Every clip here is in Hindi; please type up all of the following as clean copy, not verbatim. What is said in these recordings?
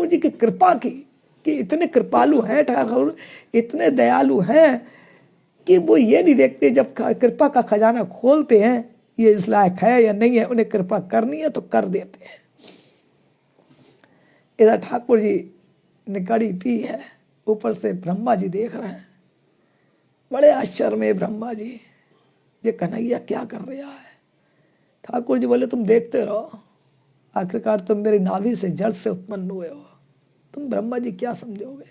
ठाकुर जी की कृपा की कि इतने कृपालु हैं ठाकुर, इतने दयालु हैं कि वो ये नहीं देखते जब कृपा का खजाना खोलते हैं ये इस लायक है या नहीं है, उन्हें कृपा करनी है तो कर देते हैं। इधर ठाकुर जी ने कड़ी पी है, ऊपर से ब्रह्मा जी देख रहे हैं, बड़े आश्चर्य में ब्रह्मा जी, ये कन्हैया क्या कर रहा है। ठाकुर जी बोले तुम देखते रहो, आखिरकार तुम मेरी नाभि से जड़ से उत्पन्न हुए हो, तुम ब्रह्मा जी क्या समझोगे।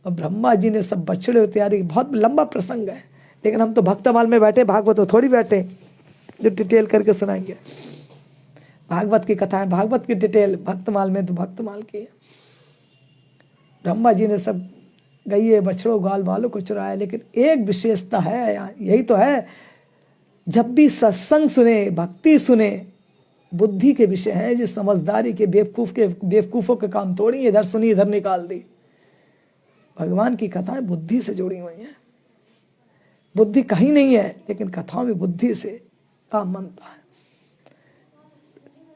और ब्रह्मा जी ने सब बछड़े इत्यादि, बहुत लंबा प्रसंग है, लेकिन हम तो भक्तमाल में बैठे, भागवत में थोड़ी बैठे जो डिटेल करके सुनाएंगे। भागवत की कथा है, भागवत की डिटेल, भक्तमाल में तो भक्तमाल की है। ब्रह्मा जी ने सब गईए बछड़ों ग्वाल बालों को चुराया, लेकिन एक विशेषता है यहाँ, यही तो है, जब भी सत्संग सुने, भक्ति सुने, बुद्धि के विषय है, जो समझदारी के बेवकूफों के काम तोड़ी, इधर सुनी इधर निकाल दी। भगवान की कथाएं बुद्धि से जुड़ी हुई हैं, बुद्धि कहीं नहीं है, लेकिन कथाओं में बुद्धि से काम बनता है।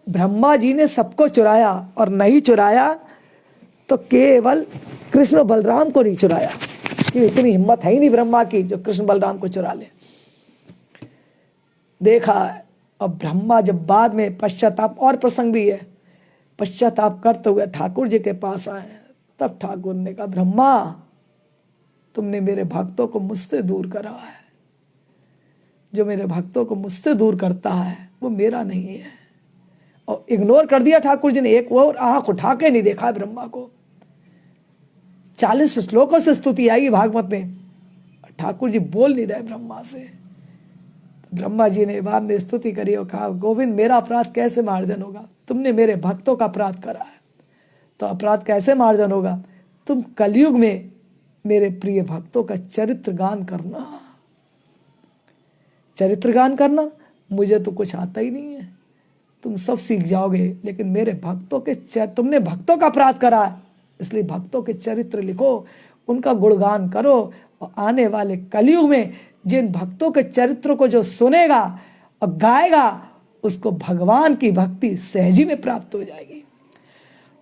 ब्रह्मा जी ने सबको चुराया, और नहीं चुराया तो केवल कृष्ण बलराम को नहीं चुराया, कि इतनी हिम्मत है ही नहीं ब्रह्मा की जो कृष्ण बलराम को चुरा ले। देखा, अब ब्रह्मा जब बाद में पश्चाताप, और प्रसंग भी है, पश्चाताप करते हुए ठाकुर जी के पास आए, तब ठाकुर ने कहा ब्रह्मा तुमने मेरे भक्तों को मुझसे दूर करा है, जो मेरे भक्तों को मुझसे दूर करता है वो मेरा नहीं है। और इग्नोर कर दिया ठाकुर जी ने, एक और आंख उठा के नहीं देखा ब्रह्मा को। 40 श्लोकों से स्तुति आई भागवत में, ठाकुर जी बोल नहीं रहे ब्रह्मा से। तो ब्रह्मा जी ने बाद में स्तुति करी और कहा गोविंद मेरा अपराध कैसे मार्जन होगा, तुमने मेरे भक्तों का अपराध करा है, तो अपराध कैसे मार्जन होगा, तुम कलयुग में मेरे प्रिय भक्तों का चरित्र गान करना। चरित्र गान करना, मुझे तो कुछ आता ही नहीं है, तुम सब सीख जाओगे, लेकिन मेरे भक्तों के तुमने भक्तों का अपराध करा है, इसलिए भक्तों के चरित्र लिखो, उनका गुणगान करो, और आने वाले कलयुग में जिन भक्तों के चरित्र को जो सुनेगा और गाएगा उसको भगवान की भक्ति सहजी में प्राप्त हो जाएगी।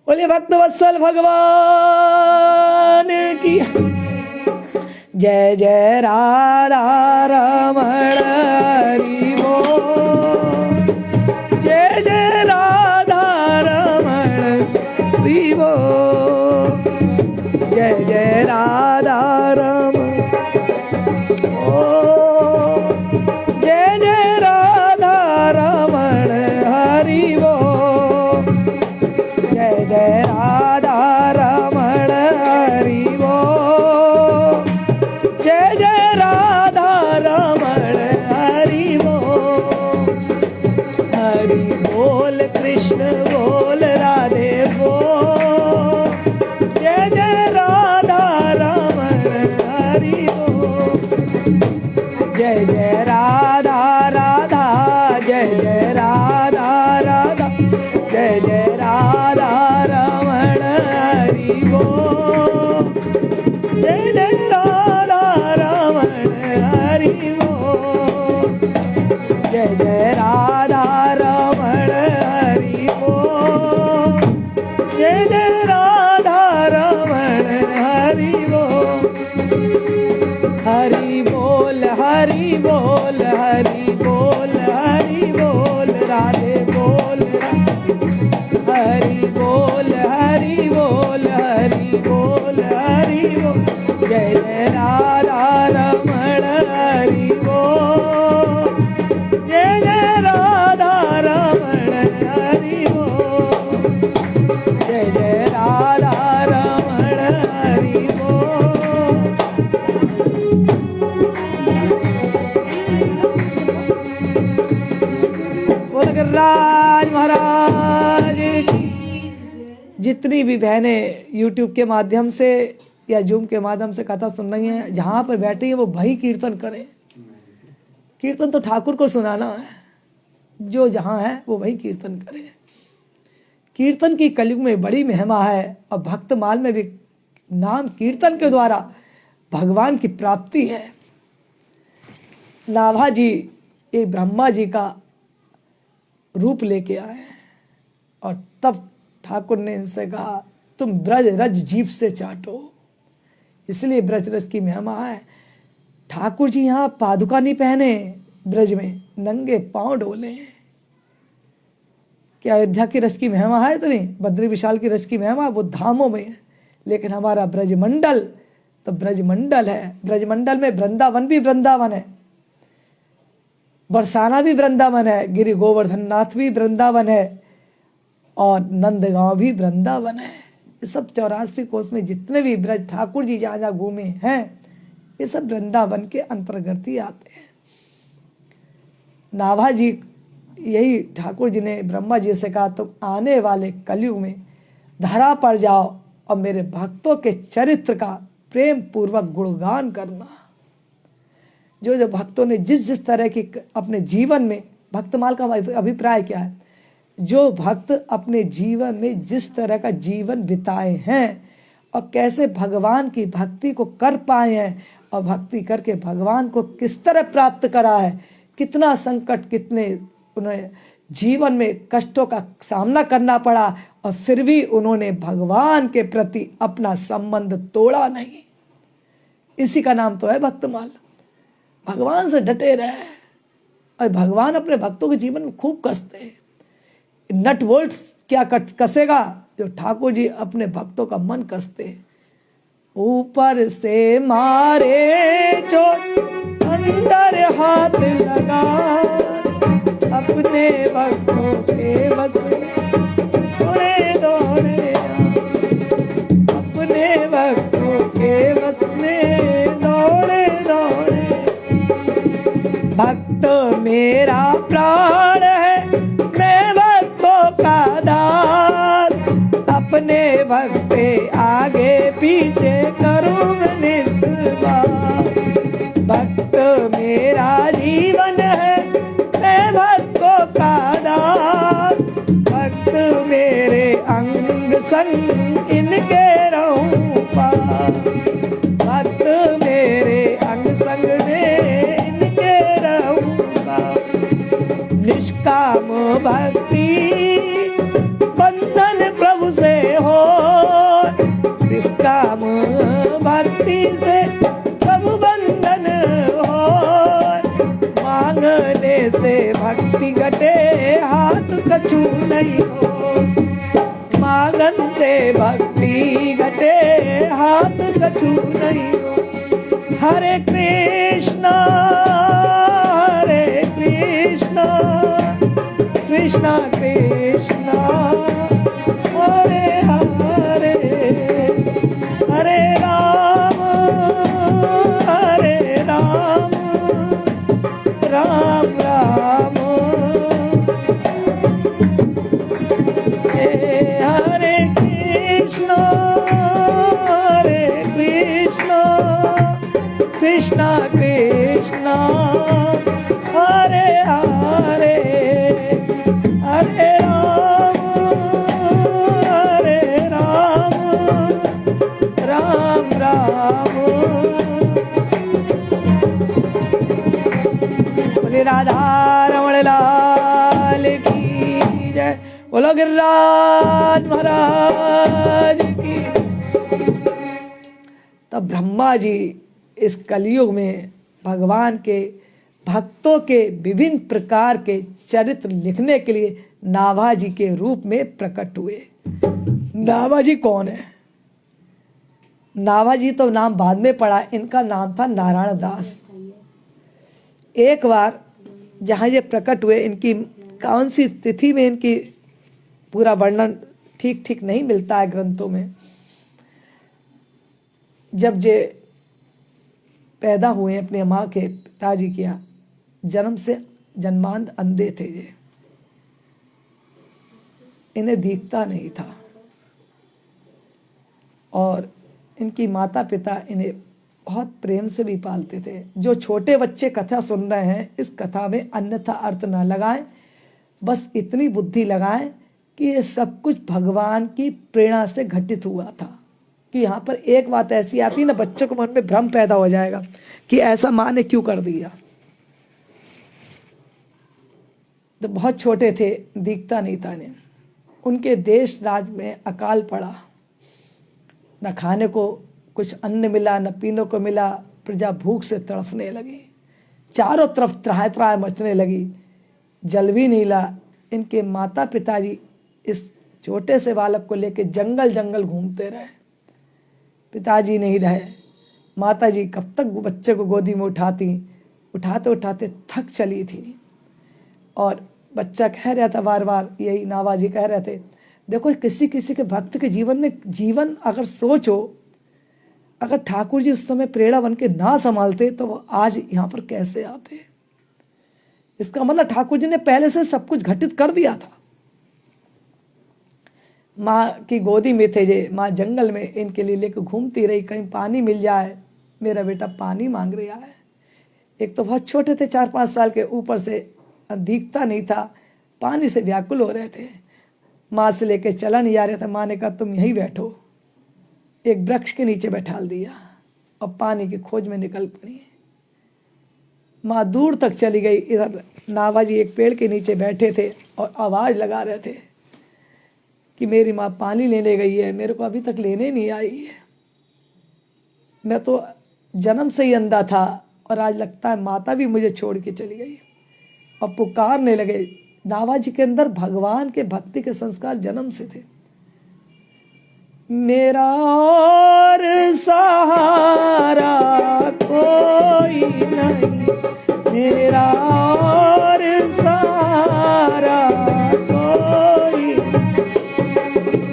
बोलिए भक्तवत्सल भगवान की जय जय राधा रमण हरि बोल, जय जय राधा रमण हरि बोल, जय जय राधा रमण, जय जय राधा रमण हरि बोल, जय जय राधा रमण हरि बोल, जय जय राधा रमण हरि बोल, हरि बोल कृष्ण बोल राधे बोल, जय जय राधा रमण हरि बोल, जय जय राधा राधा, जय जय राधा राधा, जय जय राधा रमण हरि बोल, जय जय राधा रमण हरि बोल, जय जय राधा रमण हरि बोल, जय जय राधा रमण हरि बोल, हरि बोल हरि बोल हरि बोल हरि बोल राधे बोल, हरि बोल हरि बोल हरि बोल हरि बोल, जय जय राधा रमण हरि बोल, जय जय राधा रमण हरि बोल, जय जय राधा रमण हरि बोल। राज महाराज की जितनी भी बहनें YouTube के माध्यम से या जूम के माध्यम से कथा सुन रही हैं, जहाँ पर बैठी हैं वो भाई कीर्तन करें। कीर्तन तो ठाकुर को सुनाना है, जो जहाँ है वो वही कीर्तन करे। कीर्तन की कलयुग में बड़ी महिमा है, और भक्तमाल में भी नाम कीर्तन के द्वारा भगवान की प्राप्ति है। नाभा जी ये ब्रह्मा जी का रूप लेके आए, और तब ठाकुर ने इनसे कहा तुम ब्रज रज जीभ से चाटो। इसलिए ब्रज रज की महिमा है। ठाकुर जी यहाँ पादुका नहीं पहने, ब्रज में नंगे पांव डोले। क्या अयोध्या की रस की महिमा है इतनी? बद्री विशाल की रस की महिमा वो धामों में है, लेकिन हमारा ब्रजमंडल तो ब्रजमंडल है। ब्रजमंडल में वृंदावन भी वृंदावन है, बरसाना भी वृंदावन है, गिरि गोवर्धन नाथ भी वृंदावन है, और नंदगांव भी वृंदावन है। ये सब 84 कोस में जितने भी ब्रज ठाकुर जी जहाँ जहाँ घूमे हैं, ये सब वृंदावन के अंतर्गत ही आते हैं। नाभा जी, यही ठाकुर जी ने ब्रह्मा जी से कहा, तुम आने वाले कलयुग में धरा पर जाओ और मेरे भक्तों के चरित्र का प्रेम पूर्वक गुणगान करना। जो जो भक्तों ने जिस जिस तरह की अपने जीवन में, भक्तमाल का अभिप्राय क्या है, जो भक्त अपने जीवन में जिस तरह का जीवन बिताए हैं और कैसे भगवान की भक्ति को कर पाए हैं, और भक्ति करके भगवान को किस तरह प्राप्त करा है, कितना संकट, कितने उन्हें जीवन में कष्टों का सामना करना पड़ा, और फिर भी उन्होंने भगवान के प्रति अपना संबंध तोड़ा नहीं। इसी का नाम तो है भक्तमाल। भगवान से डटे रहे, और भगवान अपने भक्तों के जीवन में खूब कसते हैं। नट बोल्ट क्या कसेगा? जो ठाकुर जी अपने भक्तों का मन कसते हैं। ऊपर से मारे चोट अंदर हाथ लगा, अपने भक्तों के बस दौड़े दौड़े, अपने भक्तों के बस में दौड़े दौड़े। भक्त मेरा प्राण है, मैं भक्तों का दास, अपने भक्त आगे पीछे करूँ नित बार। भक्त मेरा जीवन है, मैं भक्तों का दास, भक्त मेरे अंग संग इनके रहूं पार। भक्त मेरे अंग संग में इनके रहूं पार। निष्काम भक्ति बंधन प्रभु से हो, निष्काम भक्ति से प्रभु बंधन हो। मांगने से भक्ति घटे, हाथ कछु नहीं हो। मांगन से भक्ति घटे, हाथ कछु नहीं हो। हरे कृष्णा कृष्णा कृष्णा हरे हरे, हरे राम राम राम हरे कृष्णा कृष्णा कृष्णा हरे हरे, हरे राम राम राम। बोले राधा रमण लाल की जय, बोलो गिरिराज महाराज की। तब ब्रह्मा जी इस कलयुग में भगवान के भक्तों के विभिन्न प्रकार के चरित्र लिखने के लिए नाभा जी के रूप में प्रकट हुए। नाभा जी कौन है? नाभा जी तो नाम बाद में पड़ा, इनका नाम था नारायण दास। एक बार जहाँ ये प्रकट हुए, इनकी कौन सी तिथि में, इनकी पूरा वर्णन ठीक नहीं मिलता है ग्रंथों में। जब ये पैदा हुए अपने माँ के पिताजी के यहाँ, जन्म से जन्मांध अंधे थे ये, इन्हें दिखता नहीं था, और इनकी माता पिता इन्हें बहुत प्रेम से भी पालते थे। जो छोटे बच्चे कथा सुन रहे हैं, इस कथा में अन्यथा अर्थ ना लगाएं, बस इतनी बुद्धि लगाएं कि ये सब कुछ भगवान की प्रेरणा से घटित हुआ था। कि यहाँ पर एक बात ऐसी आती ना, बच्चों के मन में भ्रम पैदा हो जाएगा कि ऐसा माँ ने क्यों कर दिया। तो बहुत छोटे थे, दिखता नहीं था इन्हें। उनके देश राज में अकाल पड़ा, न खाने को कुछ अन्न मिला, न पीने को मिला। प्रजा भूख से तड़फने लगी, चारों तरफ त्राह त्राह मचने लगी, जल भी नहीं ला। इनके माता पिताजी इस छोटे से बालक को लेकर जंगल जंगल घूमते रहे। पिताजी नहीं रहे, माताजी कब तक बच्चे को गोदी में उठाती, उठाते उठाते थक चली थी। और बच्चा कह रहा था बार बार, यही नावाजी कह रहे थे, देखो किसी किसी के भक्त के जीवन में, जीवन अगर सोचो, अगर ठाकुर जी उस समय प्रेरणा बन के ना संभालते तो वो आज यहाँ पर कैसे आते। इसका मतलब ठाकुर जी ने पहले से सब कुछ घटित कर दिया था। माँ की गोदी में थे जे, माँ जंगल में इनके लिए लेकर घूमती रही, कहीं पानी मिल जाए, मेरा बेटा पानी मांग रहा है। एक तो बहुत छोटे थे, 4-5 साल के, ऊपर से दिखता नहीं था, पानी से व्याकुल हो रहे थे। माँ से लेके चला नहीं जा रहा था। माँ ने कहा तुम यहीं बैठो, एक वृक्ष के नीचे बैठाल दिया और पानी की खोज में निकल पड़ी। माँ दूर तक चली गई। इधर नावाजी एक पेड़ के नीचे बैठे थे और आवाज़ लगा रहे थे कि मेरी माँ पानी लेने गई है, मेरे को अभी तक लेने नहीं आई है। मैं तो जन्म से ही अंधा था और आज लगता है माता भी मुझे छोड़ के चली गई। और पुकारने लगे। नावाजी के अंदर भगवान के भक्ति के संस्कार जन्म से थे। मेरा और सहारा कोई नहीं, मेरा और सहारा कोई,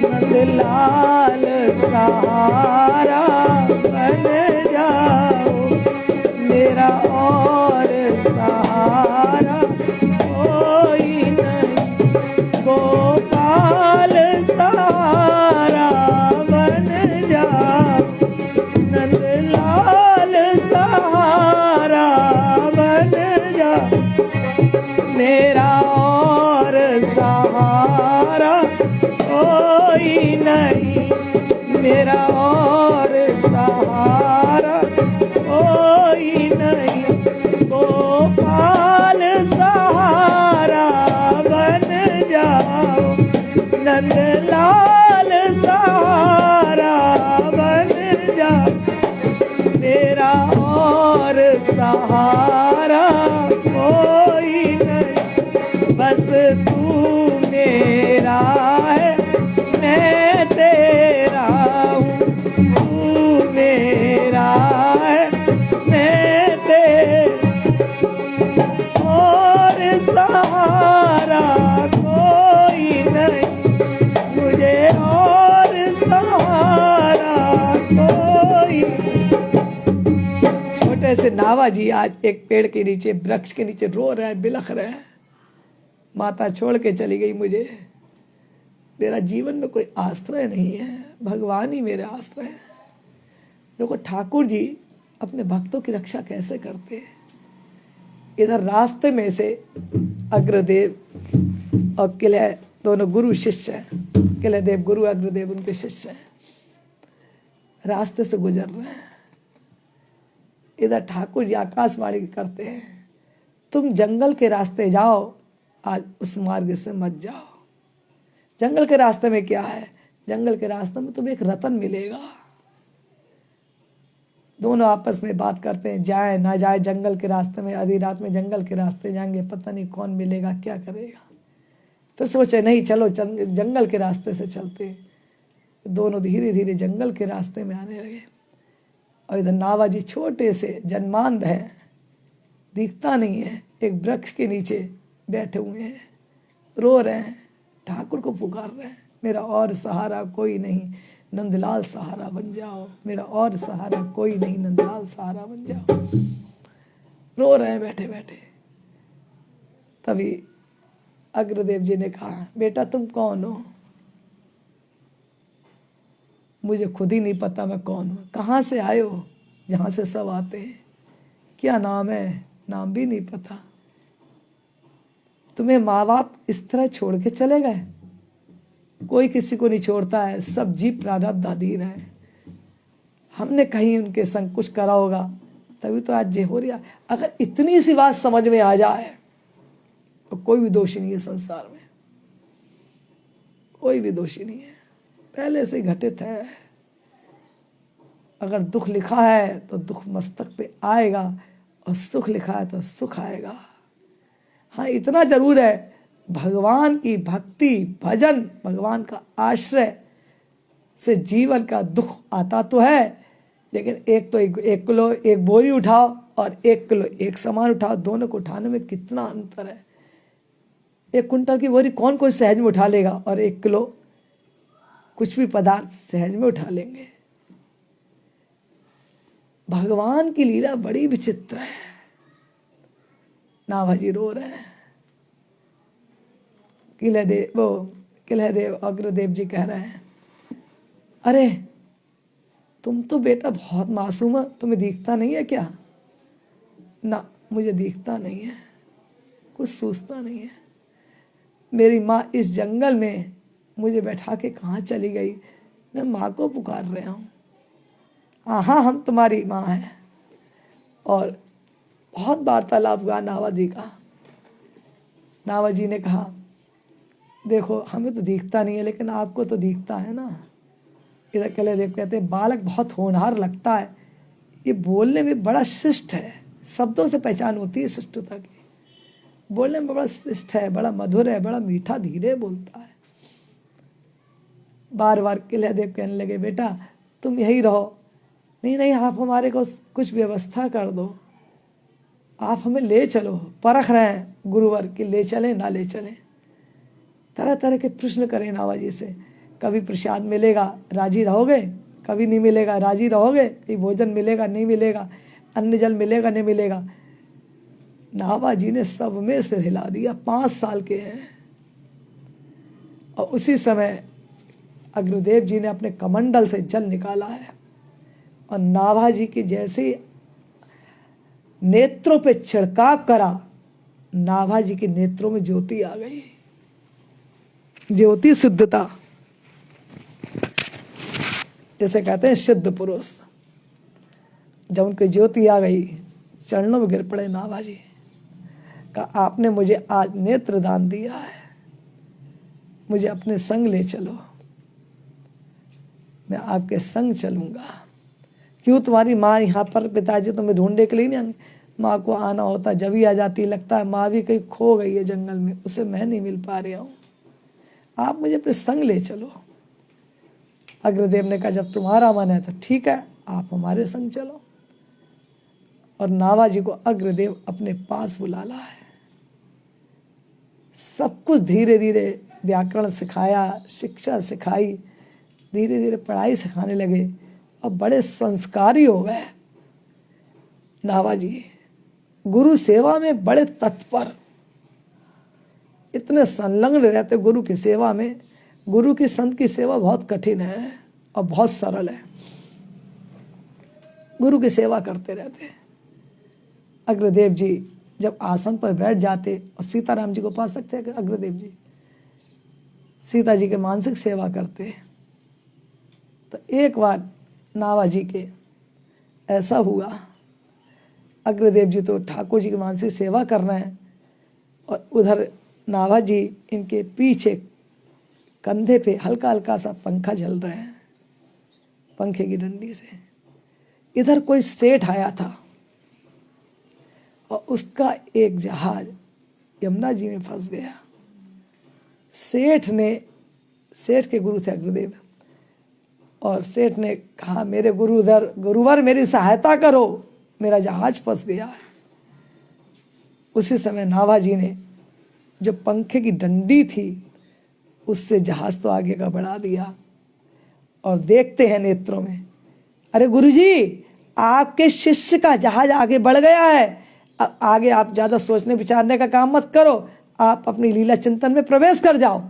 नंदलाल सहारा बन जाओ, मेरा और सहारा कोई नहीं, गोपाल सहारा बन जाओ, नंदलाल सहारा बन जाओ, मेरा और सहारा कोई नहीं, मेरा और सहारा कोई नहीं, गोपाल सहारा बन जाओ, नंदलाल सहारा बन जाओ, मेरा और सहारा कोई नहीं, बस तू मेरा है मैं तेरा हूँ, तू मेरा है मैं तेरा, और सहारा कोई नहीं, मुझे और सहारा कोई नहीं। छोटे से नावाजी आज एक पेड़ के नीचे, वृक्ष के नीचे रो रहे हैं, बिलख रहे हैं। माता छोड़ के चली गई मुझे, मेरा जीवन में कोई आश्रय नहीं है, भगवान ही मेरा आश्रय है। देखो ठाकुर जी अपने भक्तों की रक्षा कैसे करते हैं। इधर रास्ते में से अग्रदेव और किले दोनों गुरु शिष्य हैं, किलेदेव गुरु, अग्रदेव उनके शिष्य हैं, रास्ते से गुजर रहे हैं। इधर ठाकुर जी आकाशवाणी करते हैं, तुम जंगल के रास्ते जाओ, आज उस मार्ग से मत जाओ। जंगल के रास्ते में क्या है, जंगल के रास्ते में तुम्हें एक रतन मिलेगा। दोनों आपस में बात करते हैं, जाए ना जाए जंगल के रास्ते में, आधी रात में जंगल के रास्ते जाएंगे, पता नहीं कौन मिलेगा, क्या करेगा। तो सोचे नहीं चलो जंगल के रास्ते से चलते। दोनों धीरे धीरे जंगल के रास्ते में आने लगे। और इधर नावाजी छोटे से जन्मांध हैं, दिखता नहीं है, एक वृक्ष के नीचे बैठे हुए हैं, रो रहे हैं, ठाकुर को पुकार रहे हैं, मेरा और सहारा कोई नहीं, नंदलाल सहारा बन जाओ, मेरा और सहारा कोई नहीं, नंदलाल सहारा बन जाओ। रो रहे हैं बैठे बैठे। तभी अग्रदेव जी ने कहा, बेटा तुम कौन हो? मुझे खुद ही नहीं पता मैं कौन हूँ। कहाँ से आए हो? जहाँ से सब आते हैं। क्या नाम है? नाम भी नहीं पता। तुम्हें माँ बाप इस तरह छोड़ के चले गए? कोई किसी को नहीं छोड़ता है, सब जीव प्रारब्धाधीन है। हमने कहीं उनके संग कुछ करा होगा, तभी तो आज ये हो रहा। अगर इतनी सी बात समझ में आ जाए तो कोई भी दोषी नहीं है संसार में, कोई भी दोषी नहीं है, पहले से घटित है। अगर दुख लिखा है तो दुख मस्तक पे आएगा, और सुख लिखा है तो सुख आएगा। हाँ, इतना जरूर है, भगवान की भक्ति भजन, भगवान का आश्रय से जीवन का दुख आता तो है, लेकिन एक तो एक किलो एक बोरी उठाओ और 1 किलो एक सामान उठाओ, दोनों को उठाने में कितना अंतर है। 1 कुंटल की बोरी कौन कोई सहज में उठा लेगा, और 1 किलो कुछ भी पदार्थ सहज में उठा लेंगे। भगवान की लीला बड़ी विचित्र है। नाभाजी रो रहे हैं। किलहदेव अग्रदेव जी कह रहे हैं, अरे तुम तो बेटा बहुत मासूम है, तुम्हें दिखता नहीं है क्या? ना, मुझे दिखता नहीं है, कुछ सूझता नहीं है। मेरी माँ इस जंगल में मुझे बैठा के कहाँ चली गई, मैं माँ को पुकार रहा हूँ। हाँ, हम तुम्हारी माँ हैं। और बहुत वार्तालाप हुआ नावाजी का। नावाजी ने कहा, देखो हमें तो दिखता नहीं है, लेकिन आपको तो दिखता है ना। इधर किलहदेव कहते हैं, बालक बहुत होनहार लगता है, ये बोलने में बड़ा शिष्ट है, शब्दों से पहचान होती है शिष्टता की। बोलने में बड़ा शिष्ट है, बड़ा मधुर है, बड़ा मीठा धीरे बोलता है। बार बार किलहदेव कहने लगे, बेटा तुम यही रहो। नहीं, आप हमारे को कुछ व्यवस्था कर दो, आप हमें ले चलो। परख रहे हैं गुरुवर कि ले चलें ना ले चलें। तरह तरह के प्रश्न करें नावाजी से। कभी प्रसाद मिलेगा राजी रहोगे, कभी नहीं मिलेगा राजी रहोगे, कि भोजन मिलेगा नहीं मिलेगा, अन्न जल मिलेगा नहीं मिलेगा। नावाजी ने सब में सिर हिला दिया। 5 साल के हैं। और उसी समय अग्रदेव जी ने अपने कमंडल से जल निकाला है, और नाभाजी के जैसे नेत्रों पे छिड़काव करा, नाभाजी के नेत्रों में ज्योति आ गई। ज्योति सिद्धता, जैसे कहते हैं सिद्ध पुरुष। जब उनकी ज्योति आ गई, चरणों में गिर पड़े नाभाजी। कहा, आपने मुझे आज नेत्र दान दिया है, मुझे अपने संग ले चलो, मैं आपके संग चलूंगा। क्यों तुम्हारी माँ यहाँ पर, पिताजी तुम्हें ढूंढने के लिए नहीं आएंगे? माँ को आना होता जब ही आ जाती। लगता है माँ भी कहीं खो गई है जंगल में, उसे मैं नहीं मिल पा रहा हूँ, आप मुझे अपने संग ले चलो। अग्रदेव ने कहा, जब तुम्हारा मन है तो ठीक है, आप हमारे संग चलो। और नाभाजी को अग्रदेव अपने पास बुला लाया है। सब कुछ धीरे धीरे व्याकरण सिखाया, शिक्षा सिखाई, धीरे धीरे पढ़ाई सिखाने लगे, और बड़े संस्कारी हो गए नाभाजी। गुरु सेवा में बड़े तत्पर, इतने संलग्न रहते गुरु की सेवा में। गुरु की संत की सेवा बहुत कठिन है और बहुत सरल है। गुरु की सेवा करते रहते। अग्रदेव जी जब आसन पर बैठ जाते और सीताराम जी को पा सकते हैं, अग्रदेव जी सीता जी के मानसिक सेवा करते। तो एक बार नाभाजी के ऐसा हुआ, अग्रदेव जी तो ठाकुर जी की मानसिक सेवा कर रहे हैं, और उधर नाभाजी इनके पीछे कंधे पे हल्का हल्का सा पंखा झल रहे हैं, पंखे की डंडी से। इधर कोई सेठ आया था, और उसका एक जहाज यमुना जी में फंस गया। सेठ के गुरु थे अग्रदेव, और सेठ ने कहा, मेरे गुरुवर मेरी सहायता करो, मेरा जहाज फंस गया है। उसी समय नाभाजी ने जो पंखे की डंडी थी उससे जहाज तो आगे का बढ़ा दिया, और देखते हैं नेत्रों में, अरे गुरुजी आपके शिष्य का जहाज आगे बढ़ गया है। अब आगे आप ज़्यादा सोचने विचारने का काम मत करो, आप अपनी लीला चिंतन में प्रवेश कर जाओ।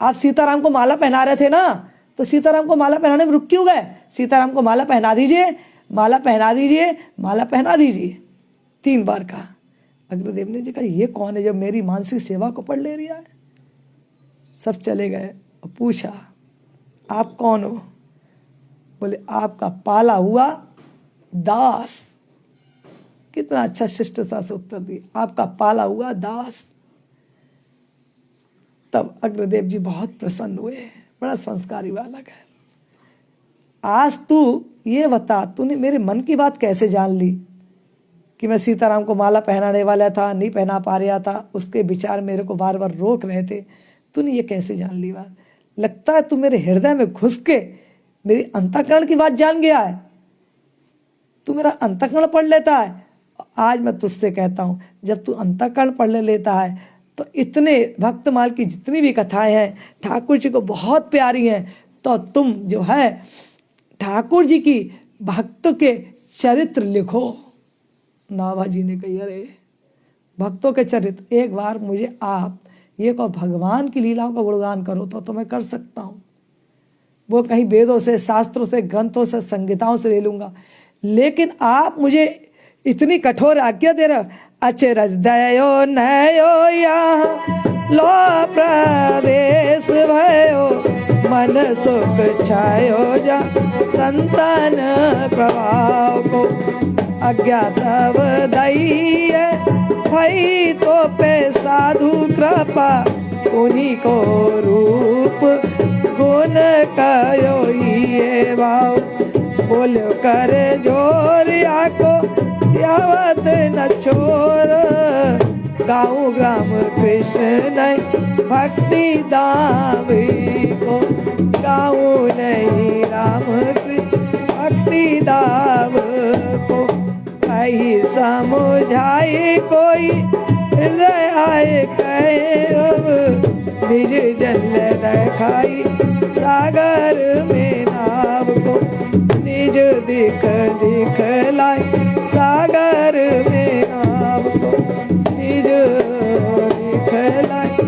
आप सीताराम को माला पहना रहे थे ना, तो सीताराम को माला पहनाने में रुक क्यों गए? सीताराम को माला पहना दीजिए, माला पहना दीजिए, माला पहना दीजिए। 3 बार कहा। अग्रदेव ने जी कहा, ये कौन है जब मेरी मानसिक सेवा को पढ़ ले रहा है? सब चले गए और पूछा, आप कौन हो? बोले, आपका पाला हुआ दास। कितना अच्छा शिष्टता से उत्तर दिया, आपका पाला हुआ दास। तब अग्रदेव जी बहुत प्रसन्न हुए, बड़ा संस्कारी बालक है। आज तू ये बता, तूने मेरे मन की बात कैसे जान ली कि मैं सीताराम को माला पहनाने वाला था, नहीं पहना पा रहा था, उसके विचार मेरे को बार बार रोक रहे थे, तूने ये कैसे जान ली बात? लगता है तू मेरे हृदय में घुस के मेरी अंतःकरण की बात जान गया है, तू मेरा अंतःकरण पढ़ लेता है। आज मैं तुझसे कहता हूँ, जब तू अंतःकरण पढ़ लेता है तो इतने भक्तमाल की जितनी भी कथाएं हैं ठाकुर जी को बहुत प्यारी हैं, तो तुम जो है ठाकुर जी की भक्तों के चरित्र लिखो। नाभा जी ने कही, अरे भक्तों के चरित्र, एक बार मुझे आप ये कहो भगवान की लीलाओं का गुणगान करो तो मैं कर सकता हूँ। वो कहीं वेदों से, शास्त्रों से, ग्रंथों से, संहिताओं से ले लूँगा, लेकिन आप मुझे इतनी कठोर आज्ञा दे रहे। अचरज दयो नयो यहाँ लो प्रवेश भयो, मन सुख छायो जा संतान प्रभाव को, अज्ञात दई भई तो पे साधु कृपा, उन्हीं को रूप गुण कयो ये भाव, बोलो कर जोर आको यावत न छोर, गाँव ग्राम कृष्ण नहीं भक्ति दाम को, गाँव नहीं राम कृष्ण भक्ति दाम को, कहीं समझाए कोई हृदय आए कहे अब, निज जल रखाई सागर में नाव को, निज दिख दिख लाई सागर में नाव को, निज दिख लाई।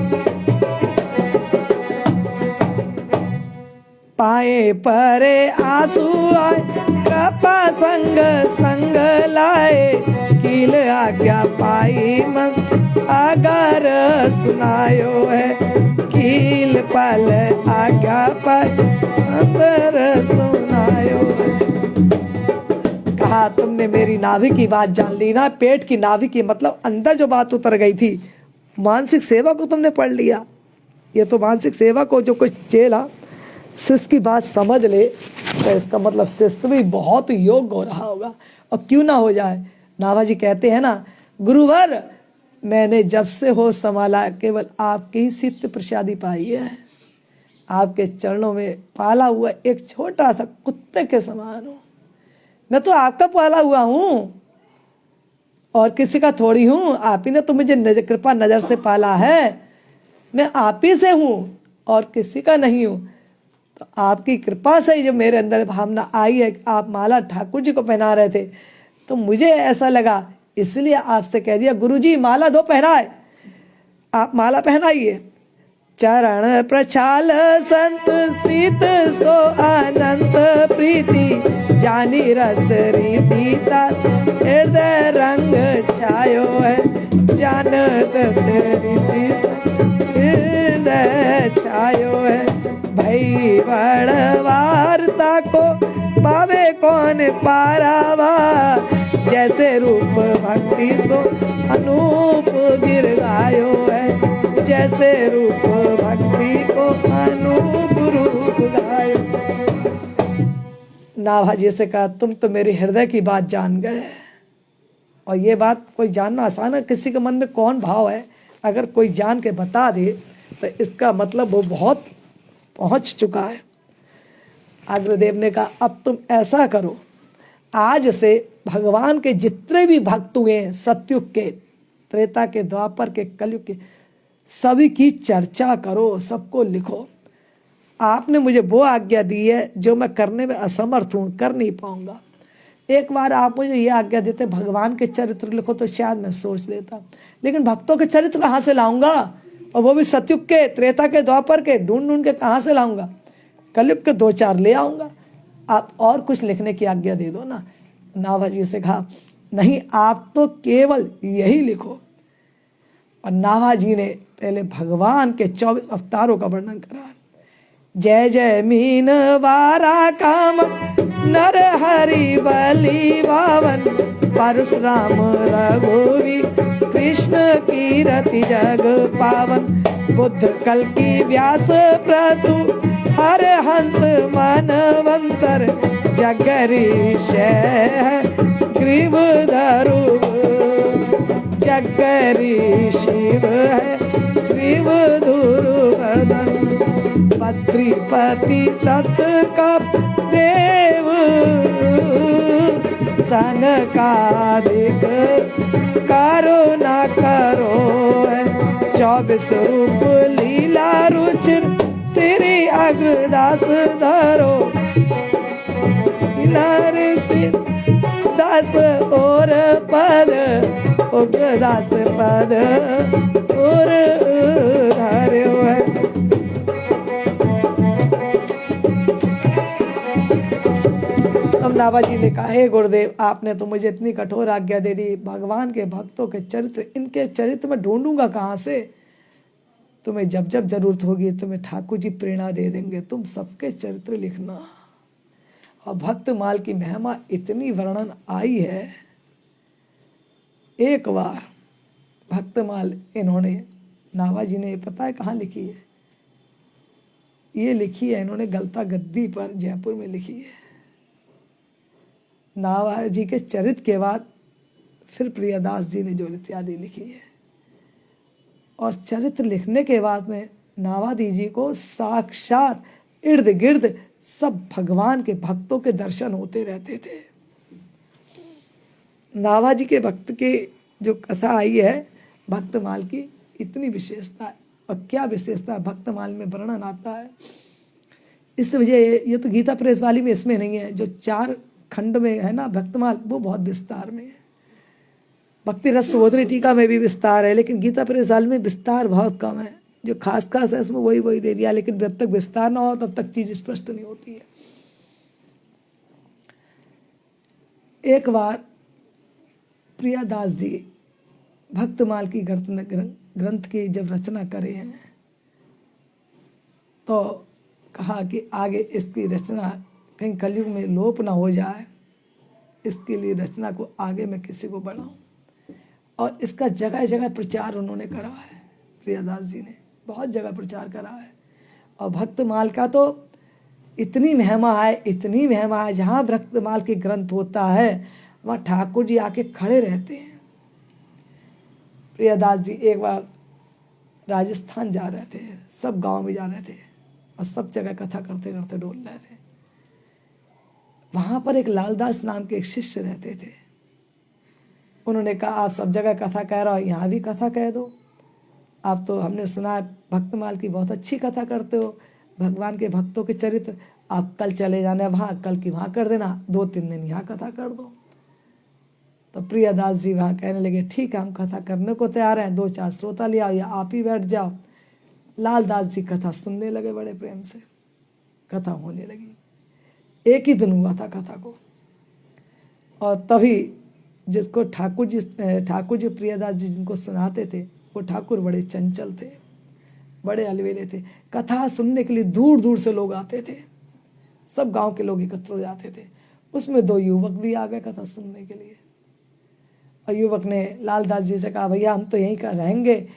पाए परे आंसू आए कृपा संग संग लाए, कील आज्ञा पाई मन अगर सुनायो है, कील पल आज्ञा पाई अंदर सुनायो है। कहा तुमने मेरी नाभि की बात जान ली ना, पेट की नाभि की मतलब अंदर जो बात उतर गई थी, मानसिक सेवा को तुमने पढ़ लिया। ये तो मानसिक सेवा को जो कोई चेला शिष्य की बात समझ ले तो इसका मतलब शिष्य भी बहुत योग्य हो रहा होगा, और क्यों ना हो जाए। नाभा जी कहते हैं ना, गुरुवर मैंने जब से होश संभाला केवल आपकी ही सिद्ध प्रसादी पाई है, आपके चरणों में पाला हुआ एक छोटा सा कुत्ते के समान हूँ। मैं तो आपका पाला हुआ हूँ और किसी का थोड़ी हूँ। आप ही ने तो मुझे कृपा नज़र से पाला है, मैं आप ही से हूँ और किसी का नहीं हूँ। तो आपकी कृपा से ही जब मेरे अंदर भावना आई है कि आप माला ठाकुर जी को पहना रहे थे, तो मुझे ऐसा लगा, इसलिए आपसे कह दिया गुरुजी माला दो पहनाए, आप माला पहनाइए। चरण प्रचाल संत सीत सो अनंत प्रीति, जानी रस रीति तार हृदय रंग छायो है, जानत रीति हृदय छायो है। भई बड़ वार्ता को पावे कौन पारावा, जैसे रूप भक्ति सो अनूप गिर गायो है, जैसे रूप भक्ति को अनूप रूप गायो। नाभा जी से कहा तुम तो मेरे हृदय की बात जान गए, और ये बात कोई जानना आसान है। किसी के मन में कौन भाव है अगर कोई जान के बता दे तो इसका मतलब वो बहुत पहुंच चुका है। अग्रदेव ने कहा अब तुम ऐसा करो, आज से भगवान के जितने भी भक्त हुए, सतयुग के, त्रेता के, द्वापर के, कलयुग के, सभी की चर्चा करो, सबको लिखो। आपने मुझे वो आज्ञा दी है जो मैं करने में असमर्थ हूँ, कर नहीं पाऊंगा। एक बार आप मुझे ये आज्ञा देते भगवान के चरित्र लिखो तो शायद मैं सोच लेता, लेकिन भक्तों के चरित्र कहाँ से लाऊंगा, और वो भी सतयुग के, त्रेता के, द्वापर के, ढूंढ ढूंढ के कहाँ से लाऊंगा। कलयुग के 2-4 ले आऊंगा, आप और कुछ लिखने की आज्ञा दे दो ना। नाभा जी से कहा नहीं, आप तो केवल यही लिखो। और नाभा जी ने पहले भगवान के 24 अवतारों का वर्णन करा। जय जय मीन वारा काम नर हरि बलि बावन, परशुराम रघुवीर कृष्ण कीरति जग पावन, बुद्ध कल की व्यास प्रतु हर हंस मनवंतर, जगरीश ग्रीव धरु जगरी शिव है ग्रीव धुरु वर्धन पत्रिपति तत् कप देव सनकादिक करुणा करो 24 रूप लीला रुचिर श्री अग्रदास धरो दास और पद उग्रदास पद और धार्यो है। अब नाभा जी ने कहा, हे गुरुदेव, आपने तो मुझे इतनी कठोर आज्ञा दे दी, भगवान के भक्तों के चरित्र, इनके चरित्र में ढूंढूंगा कहाँ से? तुम्हें जब जब जरूरत होगी तुम्हें ठाकुर जी प्रेरणा दे देंगे, तुम सबके चरित्र लिखना। और भक्तमाल की महिमा इतनी वर्णन आई है। एक बार भक्तमाल इन्होंने, नाभा जी ने, पता है कहाँ लिखी है? ये लिखी है इन्होंने गलता गद्दी पर, जयपुर में लिखी है। नाभा जी के चरित्र के बाद फिर प्रियदास जी ने जो इत्यादि लिखी है। और चरित्र लिखने के बाद में नाभादी जी को साक्षात इर्द गिर्द सब भगवान के भक्तों के दर्शन होते रहते थे। नाभा जी के भक्त की जो कथा आई है भक्तमाल की, इतनी विशेषता है। और क्या विशेषता है भक्तमाल में वर्णन आता है। इस वजह ये तो गीता प्रेस वाली में इसमें नहीं है, जो 4 खंड में है ना भक्तमाल, वो बहुत विस्तार में है। भक्ति रस सुबोधनी टीका में भी विस्तार है, लेकिन गीता प्रेस वाली में विस्तार बहुत कम है। जो खास है इसमें वही दे दिया, लेकिन जब तक विस्तार ना हो तब तक चीज स्पष्ट नहीं होती है। एक बार प्रियदास जी भक्तमाल की ग्रंथ की जब रचना करे हैं तो कहा कि आगे इसकी रचना कहीं कलयुग में लोप ना हो जाए, इसके लिए रचना को आगे मैं किसी को बढ़ाऊं। और इसका जगह जगह प्रचार उन्होंने करा है, प्रियदास जी ने बहुत जगह प्रचार करा है। और भक्तमाल का तो इतनी महिमा है, इतनी महिमा है, जहाँ भक्तमाल के ग्रंथ होता है वहाँ ठाकुर जी आके खड़े रहते हैं। प्रियदास जी एक बार राजस्थान जा रहे थे, सब गांव में जा रहे थे और सब जगह कथा करते करते डोल रहे थे। वहाँ पर एक लालदास नाम के एक शिष्य रहते थे। उन्होंने कहा, आप सब जगह कथा कह रहे हो, यहाँ भी कथा कह दो। आप तो हमने सुना है भक्तमाल की बहुत अच्छी कथा करते हो, भगवान के भक्तों के चरित्र। आप कल चले जाना वहाँ, कल की वहाँ कर देना, 2-3 दिन यहाँ कथा कर दो। तो प्रियदास जी वहाँ कहने लगे, ठीक है हम कथा करने को तैयार हैं, 2-4 श्रोता ले आओ या आप ही बैठ जाओ। लालदास जी कथा सुनने लगे बड़े प्रेम से, कथा होने लगी। एक ही दिन हुआ था कथा को। और तभी जिसको ठाकुर जी प्रियदास जी जिनको सुनाते थे वो ठाकुर बड़े चंचल थे, बड़े अलवेले थे। कथा सुनने के लिए दूर दूर से लोग आते थे, सब गांव के लोग एकत्र हो जाते थे। उसमें 2 युवक भी आ गए कथा सुनने के लिए। और युवक ने लालदास जी से कहा, भैया हम तो यहीं का रहेंगे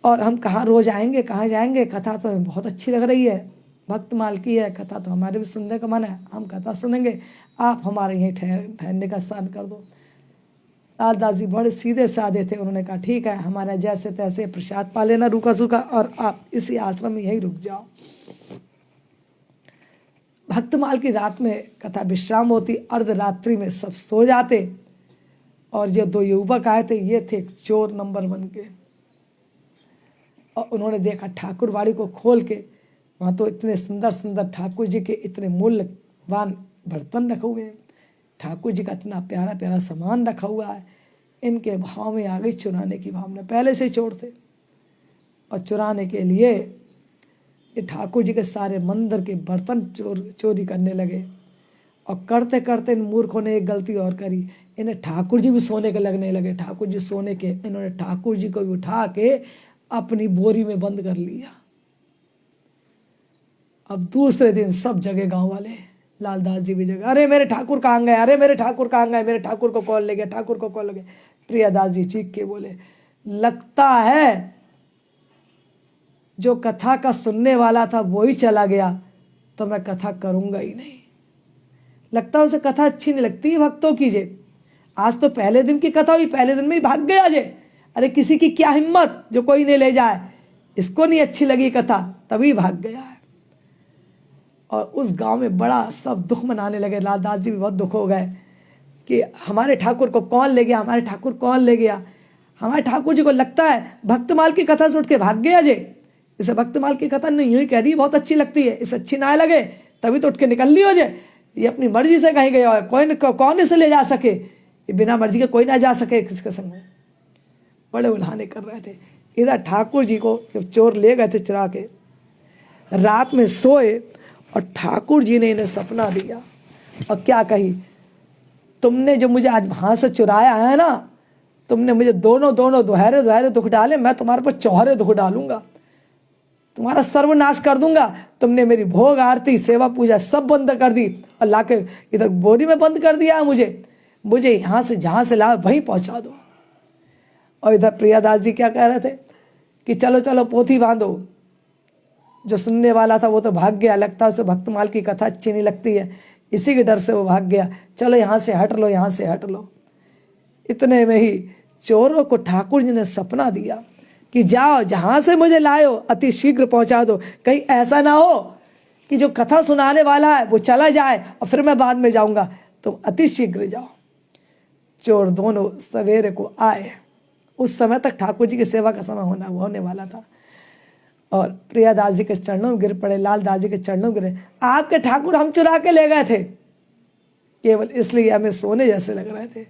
और हम कहाँ रोज आएंगे, कहाँ जाएंगे, कथा तो बहुत अच्छी लग रही है, भक्तमाल की है, कथा तो हमारे भी सुनने का मन है, हम कथा सुनेंगे, आप हमारे यहीं ठहरने का स्थान कर दो। लालदास जी बड़े सीधे साधे थे, उन्होंने कहा ठीक है, हमारे जैसे तैसे प्रसाद पा लेना रूखा सूखा, और आप इसी आश्रम में यहीं रुक जाओ। भक्तमाल की रात में कथा विश्राम होती, अर्धरात्रि में सब सो जाते। और जो 2 युवक आए थे ये थे चोर नंबर 1 के। और उन्होंने देखा ठाकुरवाड़ी को खोल के, वहाँ तो इतने सुंदर सुंदर ठाकुर जी के इतने मूल्यवान बर्तन रखे हुए हैं, ठाकुर जी का इतना प्यारा प्यारा सामान रखा हुआ है। इनके भाव में आ गई चुराने की भावना, पहले से चोर थे। और चुराने के लिए ये ठाकुर जी के सारे मंदिर के बर्तन चोरी करने लगे। और करते करते इन मूर्खों ने एक गलती और करी, इन्हें ठाकुर जी भी सोने के लगने लगे। ठाकुर जी सोने के, इन्होंने ठाकुर जी को भी उठा के अपनी बोरी में बंद कर लिया। अब दूसरे दिन सब जगह गांव वाले, लालदास जी भी जगह, अरे मेरे ठाकुर कहाँ गए, अरे मेरे ठाकुर कहाँ गए, मेरे ठाकुर को कौन ले गया, ठाकुर को कौन ले गया। प्रियदास जी चीख के बोले, लगता है जो कथा का सुनने वाला था वही चला गया, तो मैं कथा करूंगा ही नहीं। लगता है उसे कथा अच्छी नहीं लगती भक्तों की जे। आज तो पहले दिन की कथा हुई, पहले दिन में ही भाग गया जे। अरे किसी की क्या हिम्मत जो कोई नहीं ले जाए, इसको नहीं अच्छी लगी कथा तभी भाग गया है। और उस गांव में बड़ा सब दुख मनाने लगे। लालदास जी भी बहुत दुख हो गए कि हमारे ठाकुर को कौन ले गया, हमारे ठाकुर कौन ले गया। हमारे ठाकुर जी को लगता है भक्तमाल की कथा से उठ के भाग गया जे। इसे भक्तमाल की कथा नहीं हुई कह दी बहुत अच्छी लगती है, इसे अच्छी ना लगे तभी तो उठ के निकल ली हो जे। ये अपनी मर्जी से कहीं गया है, कौन इसे ले जा सके, ये बिना मर्जी के कोई ना जा सके किसके संग। बड़े उल्हाने कर रहे थे। इधर ठाकुर जी को जब चोर ले गए थे चुरा के, रात में सोए और ठाकुर जी ने इन्हें सपना दिया और क्या कही, तुमने जो मुझे आज वहां से चुराया है ना, तुमने मुझे दोनों दोहरे दुख डाले, मैं तुम्हारे पर चौहरे दुख डालूंगा, तुम्हारा सर्वनाश कर दूंगा। तुमने मेरी भोग आरती सेवा पूजा सब बंद कर दी और लाके इधर बोरी में बंद कर दिया है मुझे यहाँ से जहाँ से ला वहीं पहुँचा दो। और इधर प्रियादास जी क्या कह रहे थे कि चलो चलो पोथी बांधो। जो सुनने वाला था वो तो भाग गया, लगता है उसे भक्तमाल की कथा अच्छी नहीं लगती है, इसी के डर से वो भाग गया। चलो यहाँ से हट लो, यहाँ से हट लो। इतने में ही चोरों को ठाकुर जी ने सपना दिया कि जाओ जहाँ से मुझे लायो अति शीघ्र पहुँचा दो, कहीं ऐसा ना हो कि जो कथा सुनाने वाला है वो चला जाए और फिर मैं बाद में जाऊँगा, तुम अति शीघ्र जाओ। चोर दोनों सवेरे को आए। उस समय तक ठाकुर जी की सेवा का समय होने वाला था और प्रियादास जी के चरणों में गिर पड़े, लालदास जी के चरणों में गिरे। आपके ठाकुर हम चुरा के ले गए थे, केवल इसलिए हमें सोने जैसे लग रहे थे।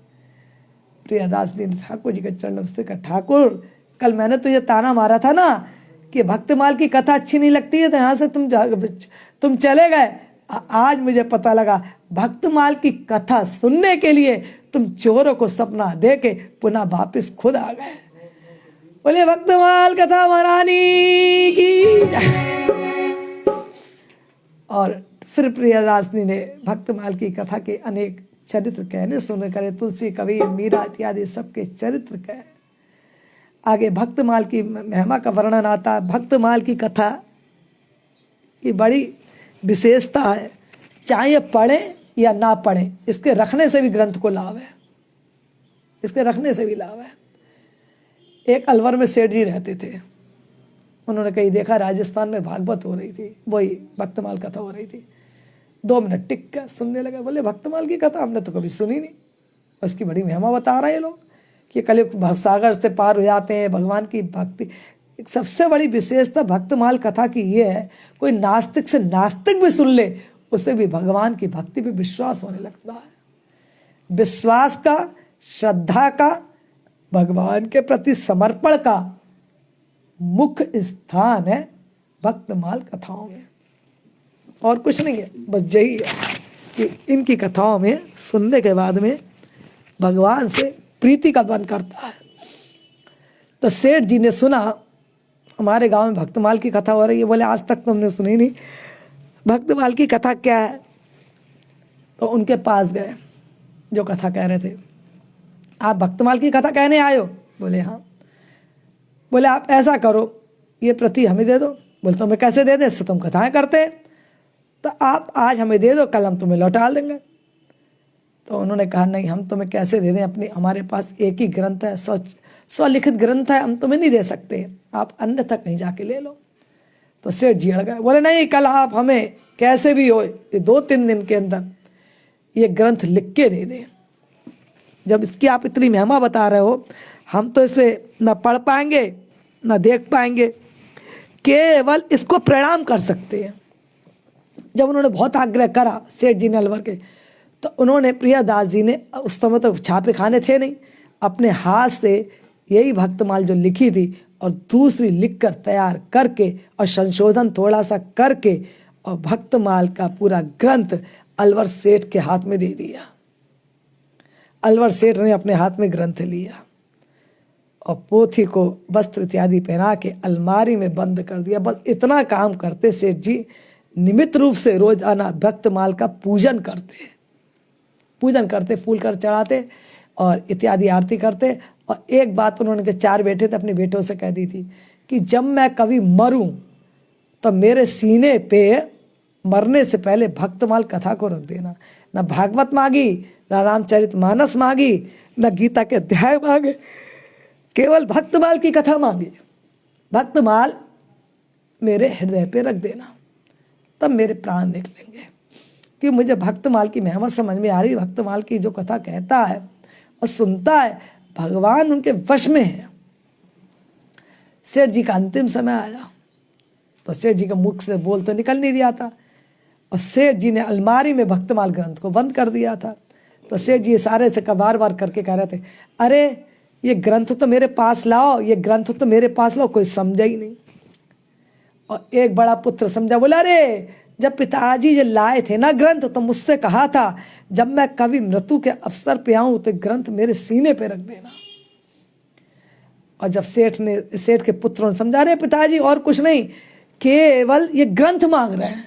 प्रियादास जी ने ठाकुर जी के चरणों से कहा, ठाकुर कल मैंने तुझे ताना मारा था ना कि भक्तमाल की कथा अच्छी नहीं लगती है तो यहाँ से तुम चले गए। आज मुझे पता लगा भक्तमाल की कथा सुनने के लिए तुम चोरों को सपना दे के पुनः वापिस खुद आ गए। बोले भक्तमाल कथा महारानी की। और फिर प्रियदासनी ने भक्तमाल की कथा के अनेक चरित्र कहने सुने करे, तुलसी कबीर मीरा इत्यादि सबके चरित्र कहे। आगे भक्तमाल की महिमा का वर्णन आता है। भक्तमाल की कथा की बड़ी विशेषता है, चाहे पढ़ें या ना पढ़ें, इसके रखने से भी ग्रंथ को लाभ है, इसके रखने से भी लाभ है। एक अलवर में सेठ जी रहते थे, उन्होंने कहीं देखा राजस्थान में भागवत हो रही थी, वही भक्तमाल कथा हो रही थी। 2 मिनट टिक कर सुनने लगे। बोले भक्तमाल की कथा हमने तो कभी सुनी नहीं, उसकी बड़ी महिमा बता रहे हैं लोग कि कलयुग भवसागर से पार हो जाते हैं, भगवान की भक्ति। एक सबसे बड़ी विशेषता भक्तमाल कथा की ये है, कोई नास्तिक से नास्तिक भी सुन ले उसे भी भगवान की भक्ति पे विश्वास होने लगता है। विश्वास का, श्रद्धा का, भगवान के प्रति समर्पण का मुख्य स्थान है भक्तमाल कथाओं में, और कुछ नहीं है। बस यही है कि इनकी कथाओं में सुनने के बाद में भगवान से प्रीति का मन करता है। तो सेठ जी ने सुना हमारे गांव में भक्तमाल की कथा हो रही है। बोले आज तक तुमने सुनी नहीं, भक्तमाल की कथा क्या है? तो उनके पास गए जो कथा कह रहे थे। आप भक्तमाल की कथा कहने आए हो? बोले हाँ। बोले आप ऐसा करो, ये प्रति हमें दे दो। बोले तो हमें कैसे दे दें, इससे तुम कथाएं करते हैं, तो आप आज हमें दे दो, कल हम तुम्हें लौटा देंगे। तो उन्होंने कहा नहीं, हम तुम्हें कैसे दे दें, अपनी हमारे पास एक ही ग्रंथ है, स्वलिखित ग्रंथ है, हम तुम्हें नहीं दे सकते, आप अन्यथा कहीं जाके ले लो। तो सेठ जी अड़ गए। बोले नहीं, कल आप हमें कैसे भी हो 2-3 दिन के अंदर ये ग्रंथ लिख के दे दें। जब इसकी आप इतनी महिमा बता रहे हो, हम तो इसे न पढ़ पाएंगे न देख पाएंगे, केवल इसको प्रणाम कर सकते हैं। जब उन्होंने बहुत आग्रह करा सेठ जी ने अलवर के, तो उन्होंने प्रियादास जी ने, उस समय तो छापे खाने थे नहीं, अपने हाथ से यही भक्तमाल जो लिखी थी और दूसरी लिखकर तैयार करके और संशोधन थोड़ा सा करके और भक्तमाल का पूरा ग्रंथ अलवर सेठ के हाथ में दे दिया। अलवर सेठ ने अपने हाथ में ग्रंथ लिया और पोथी को वस्त्र इत्यादि पहना के अलमारी में बंद कर दिया। बस इतना काम करते सेठ जी, नियमित रूप से रोजाना भक्तमाल का पूजन करते, फूल कर चढ़ाते और इत्यादि आरती करते। और एक बात उन्होंने के 4 बेटे थे, अपने बेटों से कह दी थी कि जब मैं कभी मरूं तो मेरे सीने पे मरने से पहले भक्तमाल कथा को रख देना। न भागवत मांगी, न रामचरित मानस मांगी, न गीता के अध्याय मांगे, केवल भक्तमाल की कथा मांगी। भक्तमाल मेरे हृदय पे रख देना, तब मेरे प्राण निकलेंगे। कि मुझे भक्तमाल की महिमा समझ में आ रही। भक्तमाल की जो कथा कहता है और सुनता है, भगवान उनके वश में है। सेठ जी का अंतिम समय आया तो सेठ जी के मुख से बोल तो निकल नहीं रहा था, और सेठ जी ने अलमारी में भक्तमाल ग्रंथ को बंद कर दिया था। तो सेठ जी इशारे से बार बार करके कह रहे थे, अरे ये ग्रंथ तो मेरे पास लाओ, ये ग्रंथ तो मेरे पास लाओ। कोई समझा ही नहीं। और एक बड़ा पुत्र समझा, बोला, अरे जब पिताजी ये लाए थे ना ग्रंथ, तो मुझसे कहा था जब मैं कभी मृत्यु के अवसर पे आऊं तो ग्रंथ मेरे सीने पे रख देना। और जब सेठ के पुत्रों ने समझा, रहे पिताजी और कुछ नहीं, केवल ये ग्रंथ मांग रहे हैं,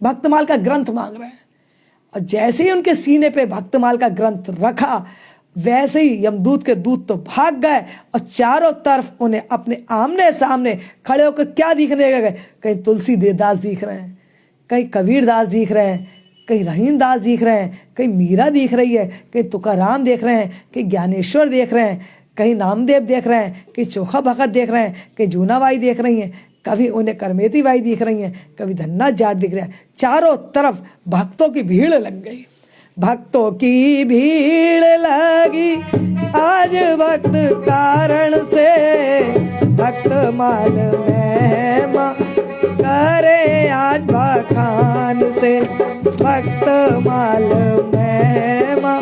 भक्तमाल का ग्रंथ मांग रहे हैं। और जैसे ही उनके सीने पे भक्तमाल का ग्रंथ रखा, वैसे ही यमदूत के दूत तो भाग गए और चारों तरफ उन्हें अपने आमने सामने खड़े होकर क्या दिखने लगे? कहीं तुलसीदास दिख रहे हैं, कहीं कबीरदास दिख रहे हैं, कहीं रहीमदास दिख रहे हैं, कहीं मीरा दिख रही है, कहीं तुकाराम देख रहे हैं, कहीं ज्ञानेश्वर देख रहे हैं, कहीं नामदेव देख रहे हैं, कहीं चोखा भगत देख रहे हैं, कहीं जूनाबाई देख रही हैं, कभी उन्हें करमेती बाई दिख रही हैं, कभी धन्ना जाट दिख रहा है। चारों तरफ भक्तों की भीड़ लग गई। भक्तों की भीड़ लगी आज भक्त कारण से, भक्तमाल महिमा करे आज बखान से, भक्तमाल महिमा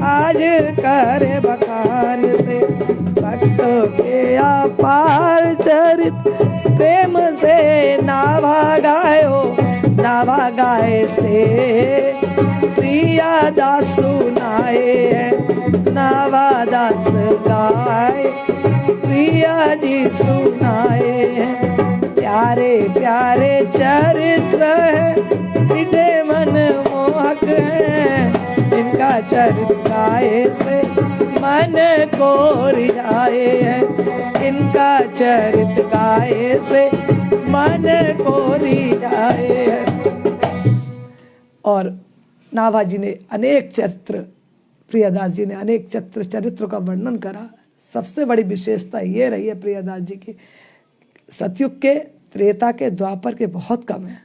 आज करे बखान से। भक्त के अपार चरित प्रेम से नावा गायो, नावा गाए से प्रिया दास सुनाए है, नावा दास गाए प्रिया जी सुनाए हैं। प्यारे प्यारे चरित्र है, मीठे मन मोहक है, इनका चरित्र गाए से मन को रिझाए है, इनका चरित्र गाए से मन को रिझाए है। और नाभाजी ने अनेक चरित्र, प्रियदास जी ने अनेक चरित्रों का वर्णन करा। सबसे बड़ी विशेषता ये रही है प्रियदास जी की, सतयुग के, त्रेता के, द्वापर के बहुत कम है,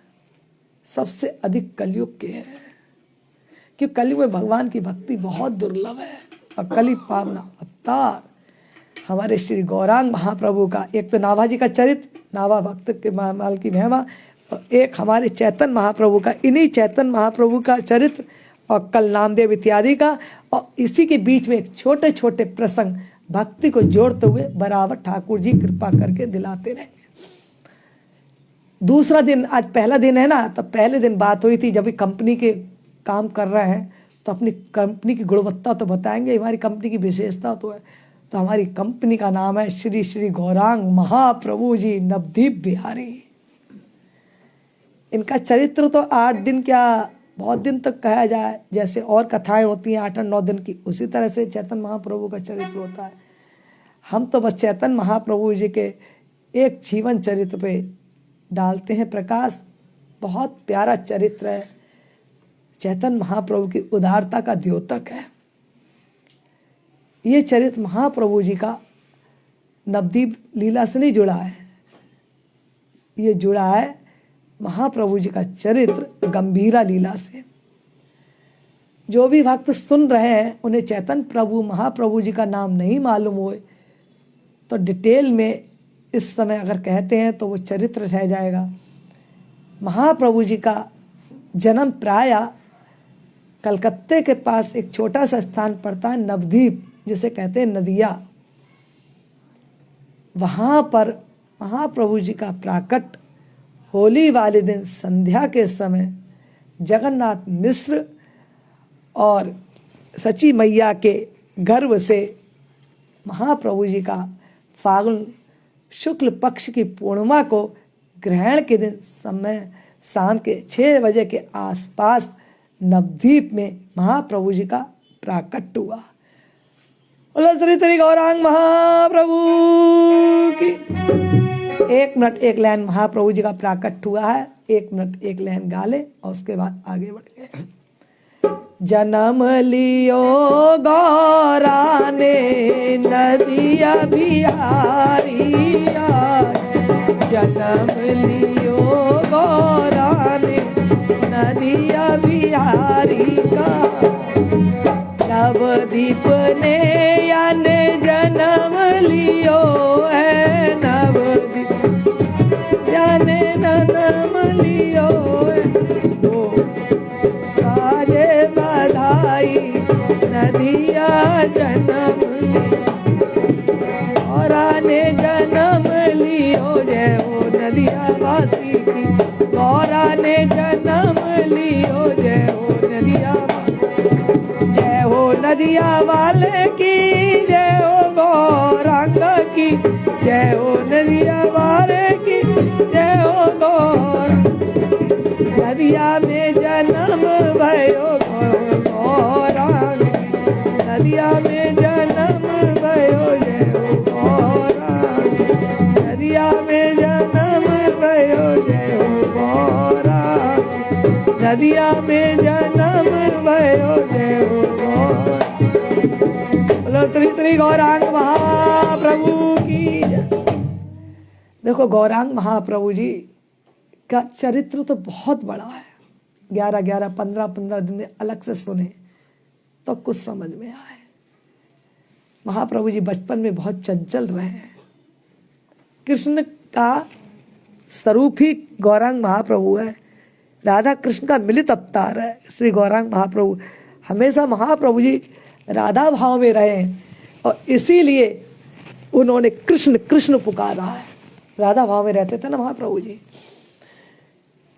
सबसे अधिक कलयुग के हैं। क्योंकि कलयुग में भगवान की भक्ति बहुत दुर्लभ है। और कली पावना अवतार हमारे श्री गौरांग महाप्रभु का, एक तो नाभाजी का चरित्र, नाभा भक्त के माल की महिमा, और एक हमारे चैतन्य महाप्रभु का, इन्हीं चैतन्य महाप्रभु का चरित्र, और कल नामदेव इत्यादि का। और इसी के बीच में छोटे छोटे प्रसंग भक्ति को जोड़ते हुए बराबर ठाकुर जी कृपा करके दिलाते रहेंगे। दूसरा दिन, आज पहला दिन है ना, तो पहले दिन बात हुई थी जब भी कंपनी के काम कर रहे हैं तो अपनी कंपनी की गुणवत्ता तो बताएंगे, हमारी कंपनी की विशेषता तो है। तो हमारी कंपनी का नाम है श्री श्री गौरांग महाप्रभु जी नवदीप बिहारी। इनका चरित्र तो 8 दिन क्या बहुत दिन तक कहा जाए, जैसे और कथाएं होती हैं 8-9 दिन की, उसी तरह से चैतन्य महाप्रभु का चरित्र होता है। हम तो बस चैतन्य महाप्रभु जी के एक जीवन चरित्र पे डालते हैं प्रकाश। बहुत प्यारा चरित्र है, चैतन्य महाप्रभु की उदारता का द्योतक है। ये चरित्र महाप्रभु जी का नवदीप लीला से नहीं जुड़ा है, ये जुड़ा है महाप्रभु जी का चरित्र गंभीरा लीला से। जो भी भक्त सुन रहे हैं उन्हें चैतन्य प्रभु महाप्रभु जी का नाम नहीं मालूम हो तो डिटेल में इस समय अगर कहते हैं तो वो चरित्र रह जाएगा। महाप्रभु जी का जन्म प्राय कलकत्ते के पास एक छोटा सा स्थान पड़ता है नवदीप, जिसे कहते हैं नदिया। वहाँ पर महाप्रभु जी का प्राकट होली वाले दिन संध्या के समय जगन्नाथ मिश्र और सची मैया के गर्भ से महाप्रभु जी का फाल्गुन शुक्ल पक्ष की पूर्णिमा को ग्रहण के दिन समय शाम के 6 बजे के आसपास नवदीप में महाप्रभु जी का प्राकट्य हुआ। बोलो श्री श्री गौरांग महाप्रभु की। 1 मिनट 1 लाइन महाप्रभु जी का प्राकट्य हुआ है, 1 मिनट 1 लाइन गा ले और उसके बाद आगे बढ़ेंगे। जन्म लियो गौरा ने नदिया बिहारिया, जन्म लियो गौरा ने नदिया बिहारी का, नवदीप ने याने जन्म लियो है, नवदीप याने जन्म लियो है, ओ काजे बधाई नदिया जन्म गौरा ने जन्म लियो, जय हो नदिया वासी की, गौरा ने जन्म लियो, जय हो नदिया, जय हो नदिया वाले की, जय हो गौरांग की, जय हो नदिया वाले की, जय हो गौरांग, नदिया में जन्म भयो गौरांग की, नदिया में जन्म भयो, जय हो गौरांग, नदिया में जन्म भयो, जय हो गौरांग, नदिया में जन्म भयो, जय हो गौरांग। बोलो श्री श्री गौरांग महाप्रभु की जय। देखो गौरांग महाप्रभु जी का चरित्र तो बहुत बड़ा है, 11-11, 15-15 दिन में अलग से सुने तो कुछ समझ में आए। महाप्रभु जी बचपन में बहुत चंचल रहे हैं। कृष्ण का स्वरूप ही गौरांग महाप्रभु है, राधा कृष्ण का मिलित अवतार है श्री गौरांग महाप्रभु। हमेशा महाप्रभु जी राधा भाव में रहे और इसीलिए उन्होंने कृष्ण कृष्ण पुकारा है, राधा भाव में रहते थे ना महाप्रभु जी।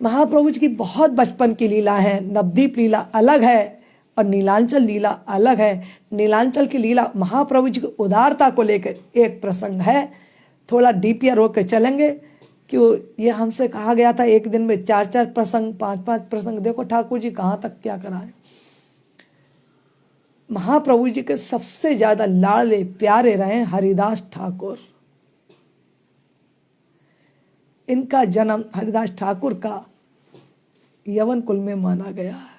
महाप्रभु जी की बहुत बचपन की लीला है। नवदीप लीला अलग है और नीलांचल लीला अलग है। नीलांचल की लीला महाप्रभु जी की उदारता को लेकर एक प्रसंग है, थोड़ा डीपीआर होकर चलेंगे क्यों ये हमसे कहा गया था एक दिन में 4-4 प्रसंग 5-5 प्रसंग। देखो ठाकुर जी कहाँ तक क्या कराए। महाप्रभु जी के सबसे ज्यादा लाडले प्यारे रहे हरिदास ठाकुर। इनका जन्म हरिदास ठाकुर का यवन कुल में माना गया है।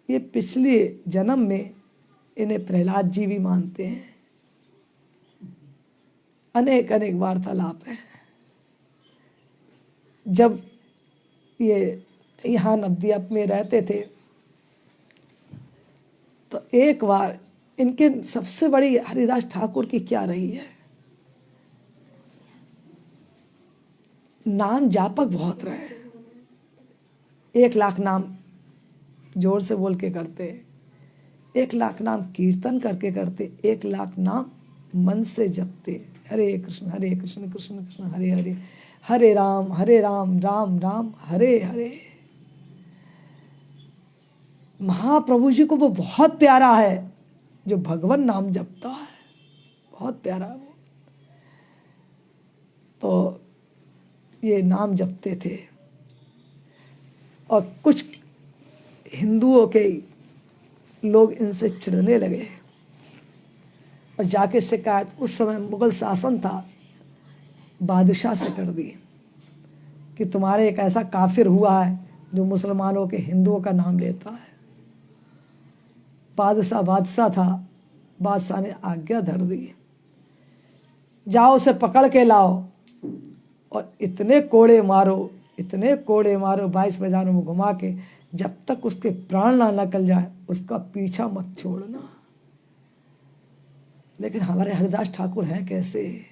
ये पिछले जन्म में इन्हें प्रहलाद जी भी मानते हैं। अनेक अनेक वार्तालाप है। जब ये यहाँ नवद्वीप में रहते थे तो एक बार इनके सबसे बड़ी हरिदास ठाकुर की क्या रही है, नाम जापक बहुत रहे। 1 लाख नाम जोर से बोल के करते, 1 लाख नाम कीर्तन करके करते, 1 लाख नाम मन से जपते। हरे कृष्ण कृष्ण कृष्ण हरे हरे, हरे राम राम राम हरे हरे। महाप्रभु जी को वो बहुत प्यारा है जो भगवान नाम जपता है, बहुत प्यारा है वो। तो ये नाम जपते थे और कुछ हिंदुओं के लोग इनसे चिढ़ने लगे और जाके शिकायत, उस समय मुगल शासन था, बादशाह से कर दी कि तुम्हारे एक ऐसा काफिर हुआ है जो मुसलमानों के हिंदुओं का नाम लेता है। बादशाह था, बादशाह ने आज्ञा धर दी, जाओ उसे पकड़ के लाओ और इतने कोड़े मारो 22 मैदानों में घुमा के, जब तक उसके प्राण ना निकल जाए उसका पीछा मत छोड़ना। लेकिन हमारे हरिदास ठाकुर हैं कैसे,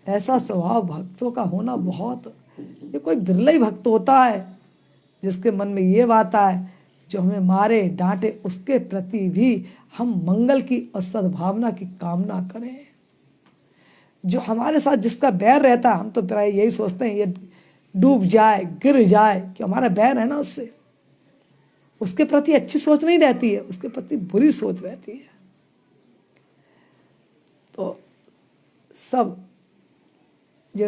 ऐसा स्वभाव भक्तों का होना बहुत, ये कोई बिरला ही भक्त होता है जिसके मन में ये बात आए जो हमें मारे डांटे उसके प्रति भी हम मंगल की और सद्भावना की कामना करें। जो हमारे साथ जिसका बैर रहता है हम तो प्राय यही सोचते हैं ये डूब जाए गिर जाए, कि हमारा बैर है ना उससे, उसके प्रति अच्छी सोच नहीं रहती है, उसके प्रति बुरी सोच रहती है। तो सब जो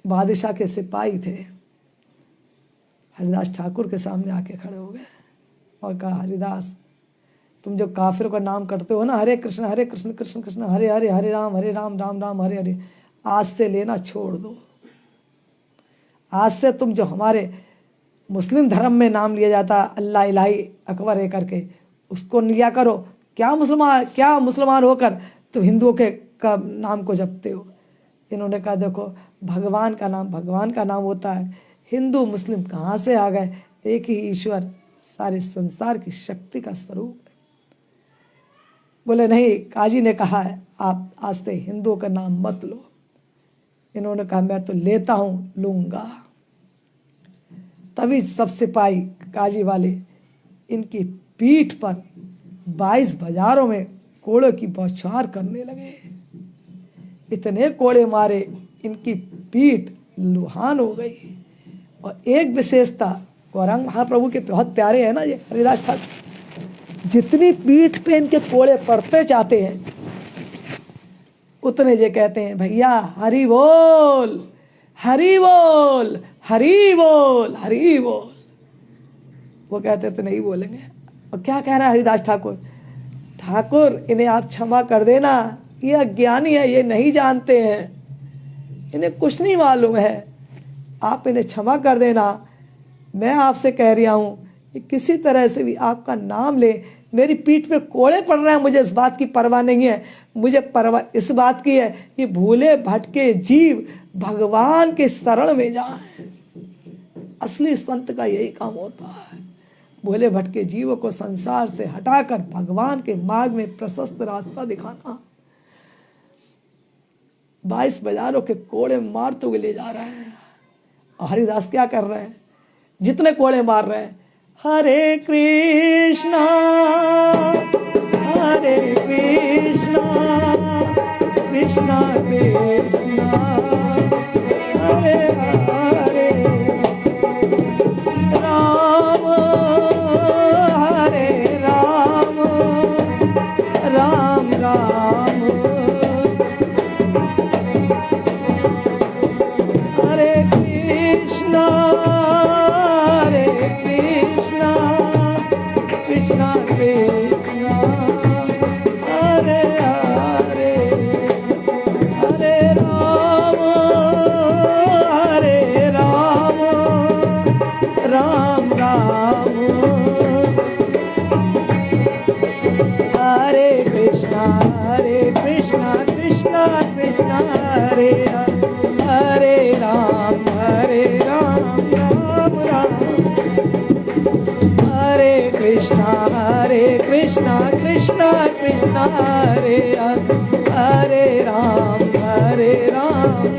बादशाह के सिपाही थे हरिदास ठाकुर के सामने आके खड़े हो गए और कहा, हरिदास तुम जो काफिरों का नाम करते हो ना, हरे कृष्ण कृष्ण कृष्ण हरे हरे, हरे राम राम राम हरे हरे, आज से लेना छोड़ दो। आज से तुम जो हमारे मुस्लिम धर्म में नाम लिया जाता अल्लाह इलाही अकबर है करके, उसको लिया करो। क्या मुसलमान होकर तुम हिंदुओं के का नाम को जपते हो। इन्होंने कहा देखो भगवान का नाम होता है, हिंदू मुस्लिम कहाँ से आ गए, एक ही ईश्वर सारे संसार की शक्ति का स्वरूप है। बोले नहीं, काजी ने कहा है आप आज से हिंदुओं का नाम मत लो। इन्होंने कहा मैं तो लेता हूँ, लूंगा। तभी सब सिपाही काजी वाले इनकी पीठ पर 22 बाजारों में कोड़े की बौछार करने लगे। इतने कोड़े मारे इनकी पीठ लुहान हो गई। और एक विशेषता गौरांग महाप्रभु के बहुत प्यारे है ना ये हरिदास ठाकुर, जितनी पीठ पे इनके कोड़े पड़ते जाते हैं उतने ये कहते हैं भैया हरि बोल हरि बोल हरि बोल हरि बोल। वो कहते तो नहीं बोलेंगे। और क्या कह रहा है हरिदास ठाकुर, इन्हें आप क्षमा कर देना, ये अज्ञानी है, ये नहीं जानते हैं, इन्हें कुछ नहीं मालूम है, आप इन्हें क्षमा कर देना। मैं आपसे कह रहा हूँ कि किसी तरह से भी आपका नाम ले, मेरी पीठ पे कोड़े पड़ रहे हैं, मुझे इस बात की परवाह नहीं है। मुझे परवाह इस बात की है कि भूले भटके जीव भगवान के शरण में जाएं। असली संत का यही काम होता है, भूले भटके जीवों को संसार से हटाकर भगवान के मार्ग में प्रशस्त रास्ता दिखाना। 22 बाजारों के कोड़े मारते हुए ले जा रहे हैं। और हरिदास क्या कर रहे हैं, जितने कोड़े मार रहे हैं, हरे कृष्णा कृष्णा कृष्णा हरे हरे, राम हरे राम राम राम हरे कृष्णा कृष्णा कृष्णा हरे हरे, हरे राम राम राम हरे कृष्णा कृष्णा कृष्णा हरे हरे राम राम राम हरे कृष्णा कृष्णा कृष्णा हरे हरे राम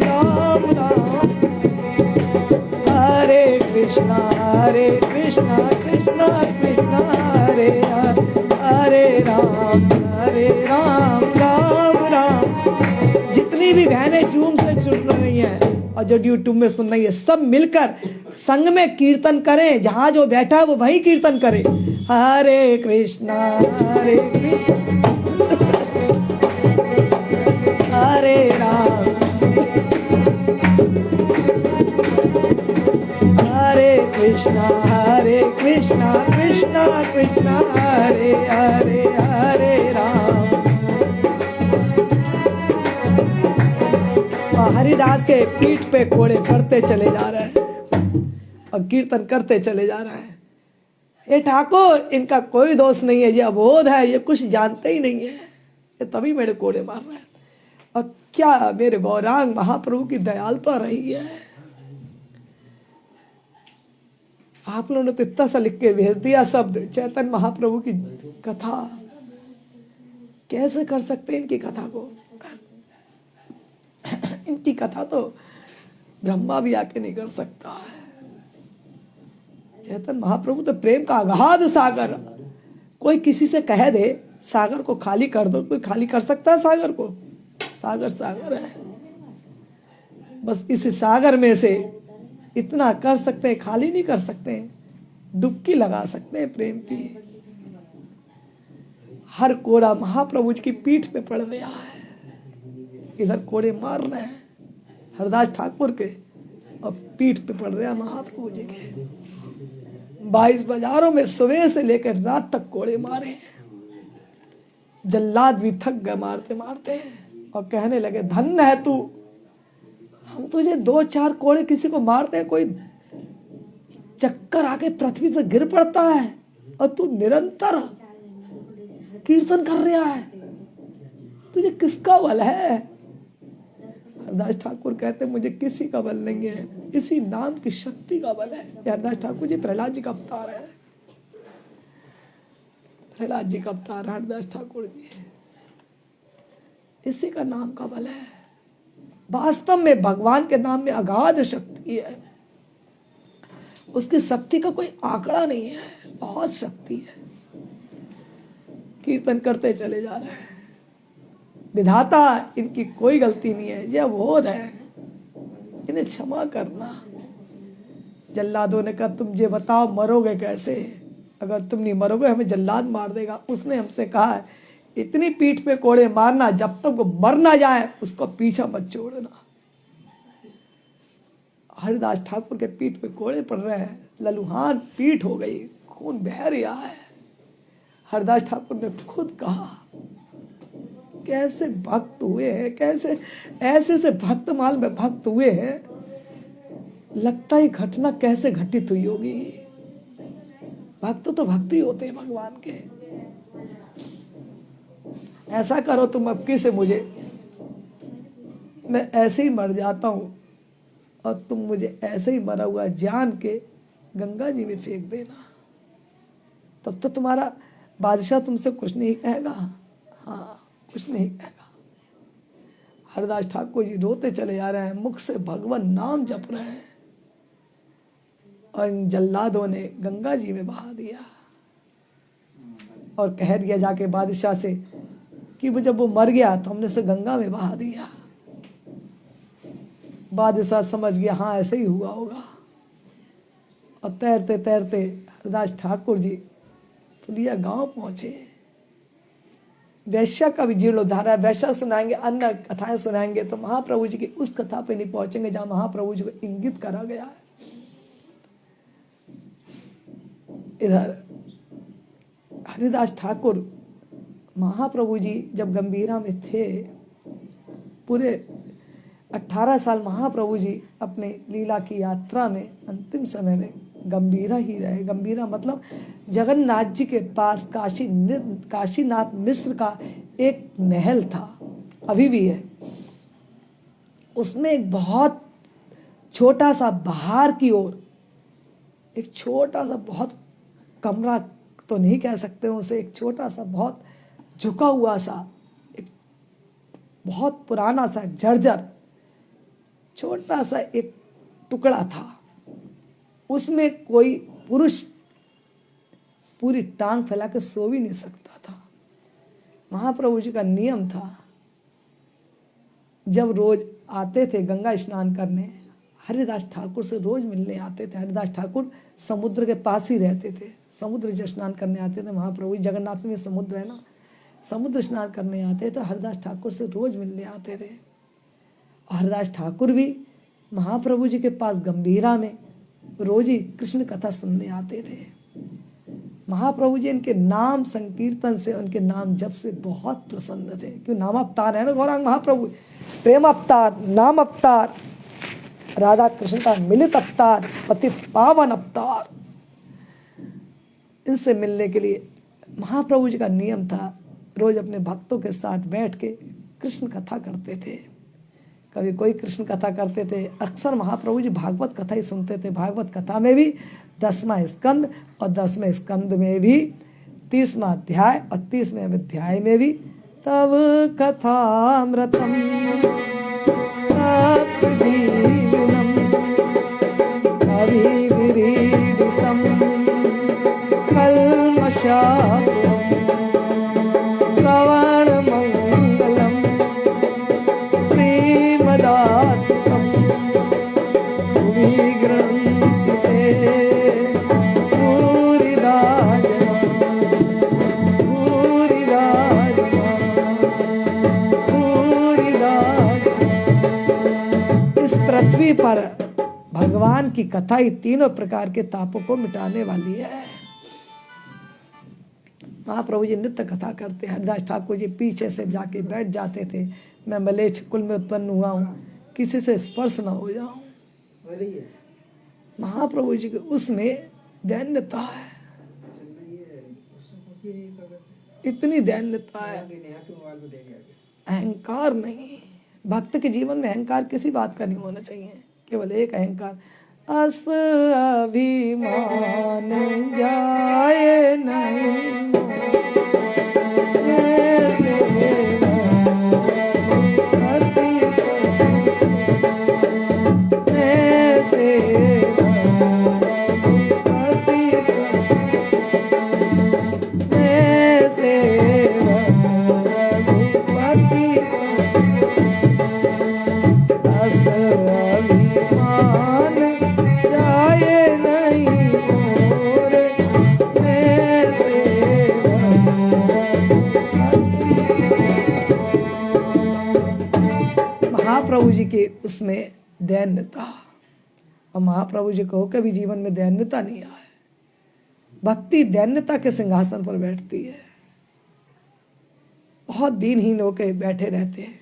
राम राम हरे कृष्णा कृष्णा कृष्णा हरे हरे राम राम राम। जितनी भी बहनें जूम से सुन रही हैं और जो यूट्यूब में सुन रही है, सब मिलकर संग में कीर्तन करें, जहां जो बैठा है वो वही कीर्तन करे। हरे कृष्णा हरे राम हरे कृष्णा कृष्णा कृष्णा हरे हरे, हरे राम। हरिदास के पीठ पे कोड़े पड़ते चले जा रहे हैं और कीर्तन करते चले जा रहे हैं। ये ठाकुर, इनका कोई दोष नहीं है, ये अबोध है, ये कुछ जानते ही नहीं है, ये तभी मेरे कोड़े मार रहे हैं। और क्या मेरे गौरांग महाप्रभु की दयालुता रही है। आप लोगों ने तो इतना सा लिख के भेज दिया शब्द, चैतन्य महाप्रभु की कथा। कैसे कर सकते हैं इनकी कथा को? इनकी कथा तो ब्रह्मा भी आके नहीं कर सकता है। चैतन्य महाप्रभु तो प्रेम का अगाध सागर। कोई किसी से कह दे सागर को खाली कर दो, कोई खाली कर सकता है सागर को? सागर सागर है। बस इस सागर में से इतना कर सकते हैं, खाली नहीं कर सकते हैं, डुबकी लगा सकते हैं प्रेम की। हर कोड़ा महाप्रभु की पीठ पे पड़ गया है। इधर कोड़े मार रहे हैं हरदास ठाकुर के और पीठ पे पड़ रहे हैं महाप्रभु जी के। 22 बाजारों में सुबह से लेकर रात तक कोड़े मारे। जल्लाद भी थक गए मारते मारते और कहने लगे, धन्य है तू, हम तुझे 2-4 कोड़े किसी को मारते हैं, कोई चक्कर आके पृथ्वी पर गिर पड़ता है और तू निरंतर कीर्तन कर रहा है, तुझे किसका बल है? हरदास ठाकुर कहते मुझे किसी का बल नहीं है, इसी नाम की शक्ति का बल है। हरदास ठाकुर जी प्रहलाद जी का अवतार है, प्रहलाद जी का अवतार हरदास ठाकुर जी, इसी का नाम का बल है। वास्तव में भगवान के नाम में अगाध शक्ति है, उसकी शक्ति का कोई आंकड़ा नहीं है, बहुत शक्ति है। कीर्तन करते चले जा रहे हैं, विधाता इनकी कोई गलती नहीं है, यह बोध है, इन्हें क्षमा करना। जल्लादों ने कहा, तुम ये बताओ मरोगे कैसे? अगर तुम नहीं मरोगे हमें जल्लाद मार देगा। उसने हमसे कहा है, इतनी पीठ पे कोड़े मारना जब तक वो मर ना जाए, उसको पीछा मत छोड़ना। हरिदास ठाकुर के पीठ पे कोड़े पड़ रहे हैं, ललुहान पीठ हो गई, खून बह रहा है। हरिदास ठाकुर ने खुद कहा, कैसे भक्त हुए हैं, कैसे ऐसे से भक्त माल में भक्त हुए हैं, लगता ही घटना कैसे घटित हुई होगी। भक्त तो भक्ति होते हैं भगवान के। ऐसा करो तुम अब से मुझे, मैं ऐसे ही मर जाता हूं और तुम मुझे ऐसे ही मरा हुआ जान के गंगा जी में फेंक देना, तब तो तुम्हारा बादशाह तुमसे कुछ नहीं कहेगा। हाँ, कुछ नहीं कहेगा। हरदास ठाकुर जी रोते चले जा रहे हैं, मुख से भगवान नाम जप रहे हैं, और इन जल्लादों ने गंगा जी में बहा दिया और कह दिया जाके बादशाह से कि वो जब वो मर गया तो हमने उसे गंगा में बहा दिया। बादशाह समझ गया, हाँ ऐसे ही हुआ होगा, और तैरते तैरते हरदास ठाकुर जी पुलिया गांव पहुंचे। वैश्या का भी जीर्णोद्धार है, वैश्या सुनाएंगे, अन्य कथाएं सुनाएंगे, तो महाप्रभु जी की उस कथा पे नहीं पहुंचेंगे जहां महाप्रभु जी को इंगित करा गया है। इधर हरिदास ठाकुर महाप्रभु जी जब गंभीरा में थे, पूरे 18 साल महाप्रभु जी अपने लीला की यात्रा में अंतिम समय में गंभीरा ही रहे। गंभीरा मतलब जगन्नाथ जी के पास काशीनाथ मिश्र का एक महल था, अभी भी है। उसमें एक बहुत छोटा सा बाहर की ओर एक छोटा सा बहुत कमरा तो नहीं कह सकते उसे, एक छोटा सा बहुत झुका हुआ सा, एक बहुत पुराना सा जर्जर छोटा सा एक टुकड़ा था। उसमें कोई पुरुष पूरी टांग फैला के सो भी नहीं सकता था। महाप्रभु जी का नियम था, जब रोज आते थे गंगा स्नान करने, हरिदास ठाकुर से रोज मिलने आते थे। हरिदास ठाकुर समुद्र के पास ही रहते थे, समुद्र जब स्नान करने आते थे महाप्रभु, जगन्नाथ में समुद्र है ना, समुद्र स्नान करने आते तो हरिदास ठाकुर से रोज मिलने आते थे। और हरिदास ठाकुर भी महाप्रभु जी के पास गंभीरा में रोज ही कृष्ण कथा सुनने आते थे। महाप्रभु जी इनके नाम संकीर्तन से, उनके नाम जप से बहुत प्रसन्न थे, क्यों नाम अवतार है ना गौरांग महाप्रभु, प्रेम अवतार, नाम अवतार, राधा कृष्ण का मिलित अवतार, पति पावन अवतार। इनसे मिलने के लिए महाप्रभु जी का नियम था, रोज अपने भक्तों के साथ बैठ के कृष्ण कथा करते थे। कभी कोई कृष्ण कथा करते थे, अक्सर महाप्रभु जी भागवत कथा ही सुनते थे। भागवत कथा में भी 10वां स्कंद और 10वें स्कंद में भी 30वां अध्याय और 30वें अध्याय में भी तब कथामृतम जीवनम अभिविरीडितम कल्मषाकुलम श्रवण मंगलम श्रीमदात्तम विग्रन्थि ते भूरिदा जना। इस पृथ्वी पर भगवान की कथा ही तीनों प्रकार के तापों को मिटाने वाली है। महाप्रभु जी नित्य कथा करते। हरिदास ठाकुर जी पीछे से जाके बैठ जाते थे, मैं मलेच्छ कुल में उत्पन्न हुआ हूँ, किसी से स्पर्श न हो जाऊं। महाप्रभु जी के उसमें दैन्यता है, इतनी दैन्यता है, अहंकार नहीं। भक्त के जीवन में अहंकार किसी बात का नहीं होना चाहिए, केवल एक अहंकार, अस अभिमान जाए नहीं महाप्रभु जी के उसमें दैन्यता। और महाप्रभु जी को कभी जीवन में दैन्यता नहीं आए। भक्ति दैन्यता के सिंहासन पर बैठती है, बहुत दीनहीन होकर बैठे रहते हैं।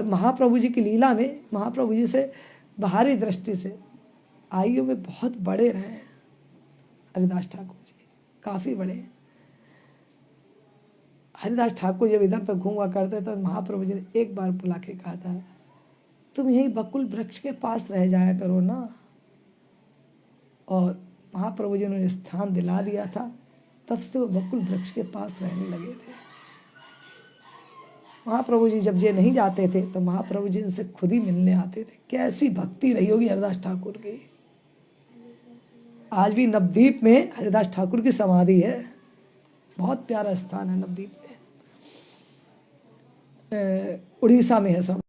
महाप्रभु जी की लीला में महाप्रभु जी से बाहरी दृष्टि से आयु में बहुत बड़े रहे हैं हरिदास ठाकुर जी, काफी बड़े हैं। हरिदास ठाकुर जब इधर तक घूमा करते तो महाप्रभु जी ने एक बार बुला के कहा था, तुम यही बकुल वृक्ष के पास रह जाया करो ना। और महाप्रभु जी ने स्थान दिला दिया था, तब से वो बकुल वृक्ष के पास रहने लगे थे। महाप्रभु जी जब ये नहीं जाते थे तो महाप्रभु जी इनसे खुद ही मिलने आते थे। कैसी भक्ति रही होगी हरिदास ठाकुर की। आज भी नवद्वीप में हरिदास ठाकुर की समाधि है, बहुत प्यारा स्थान है नवद्वीप में, उड़ीसा में है।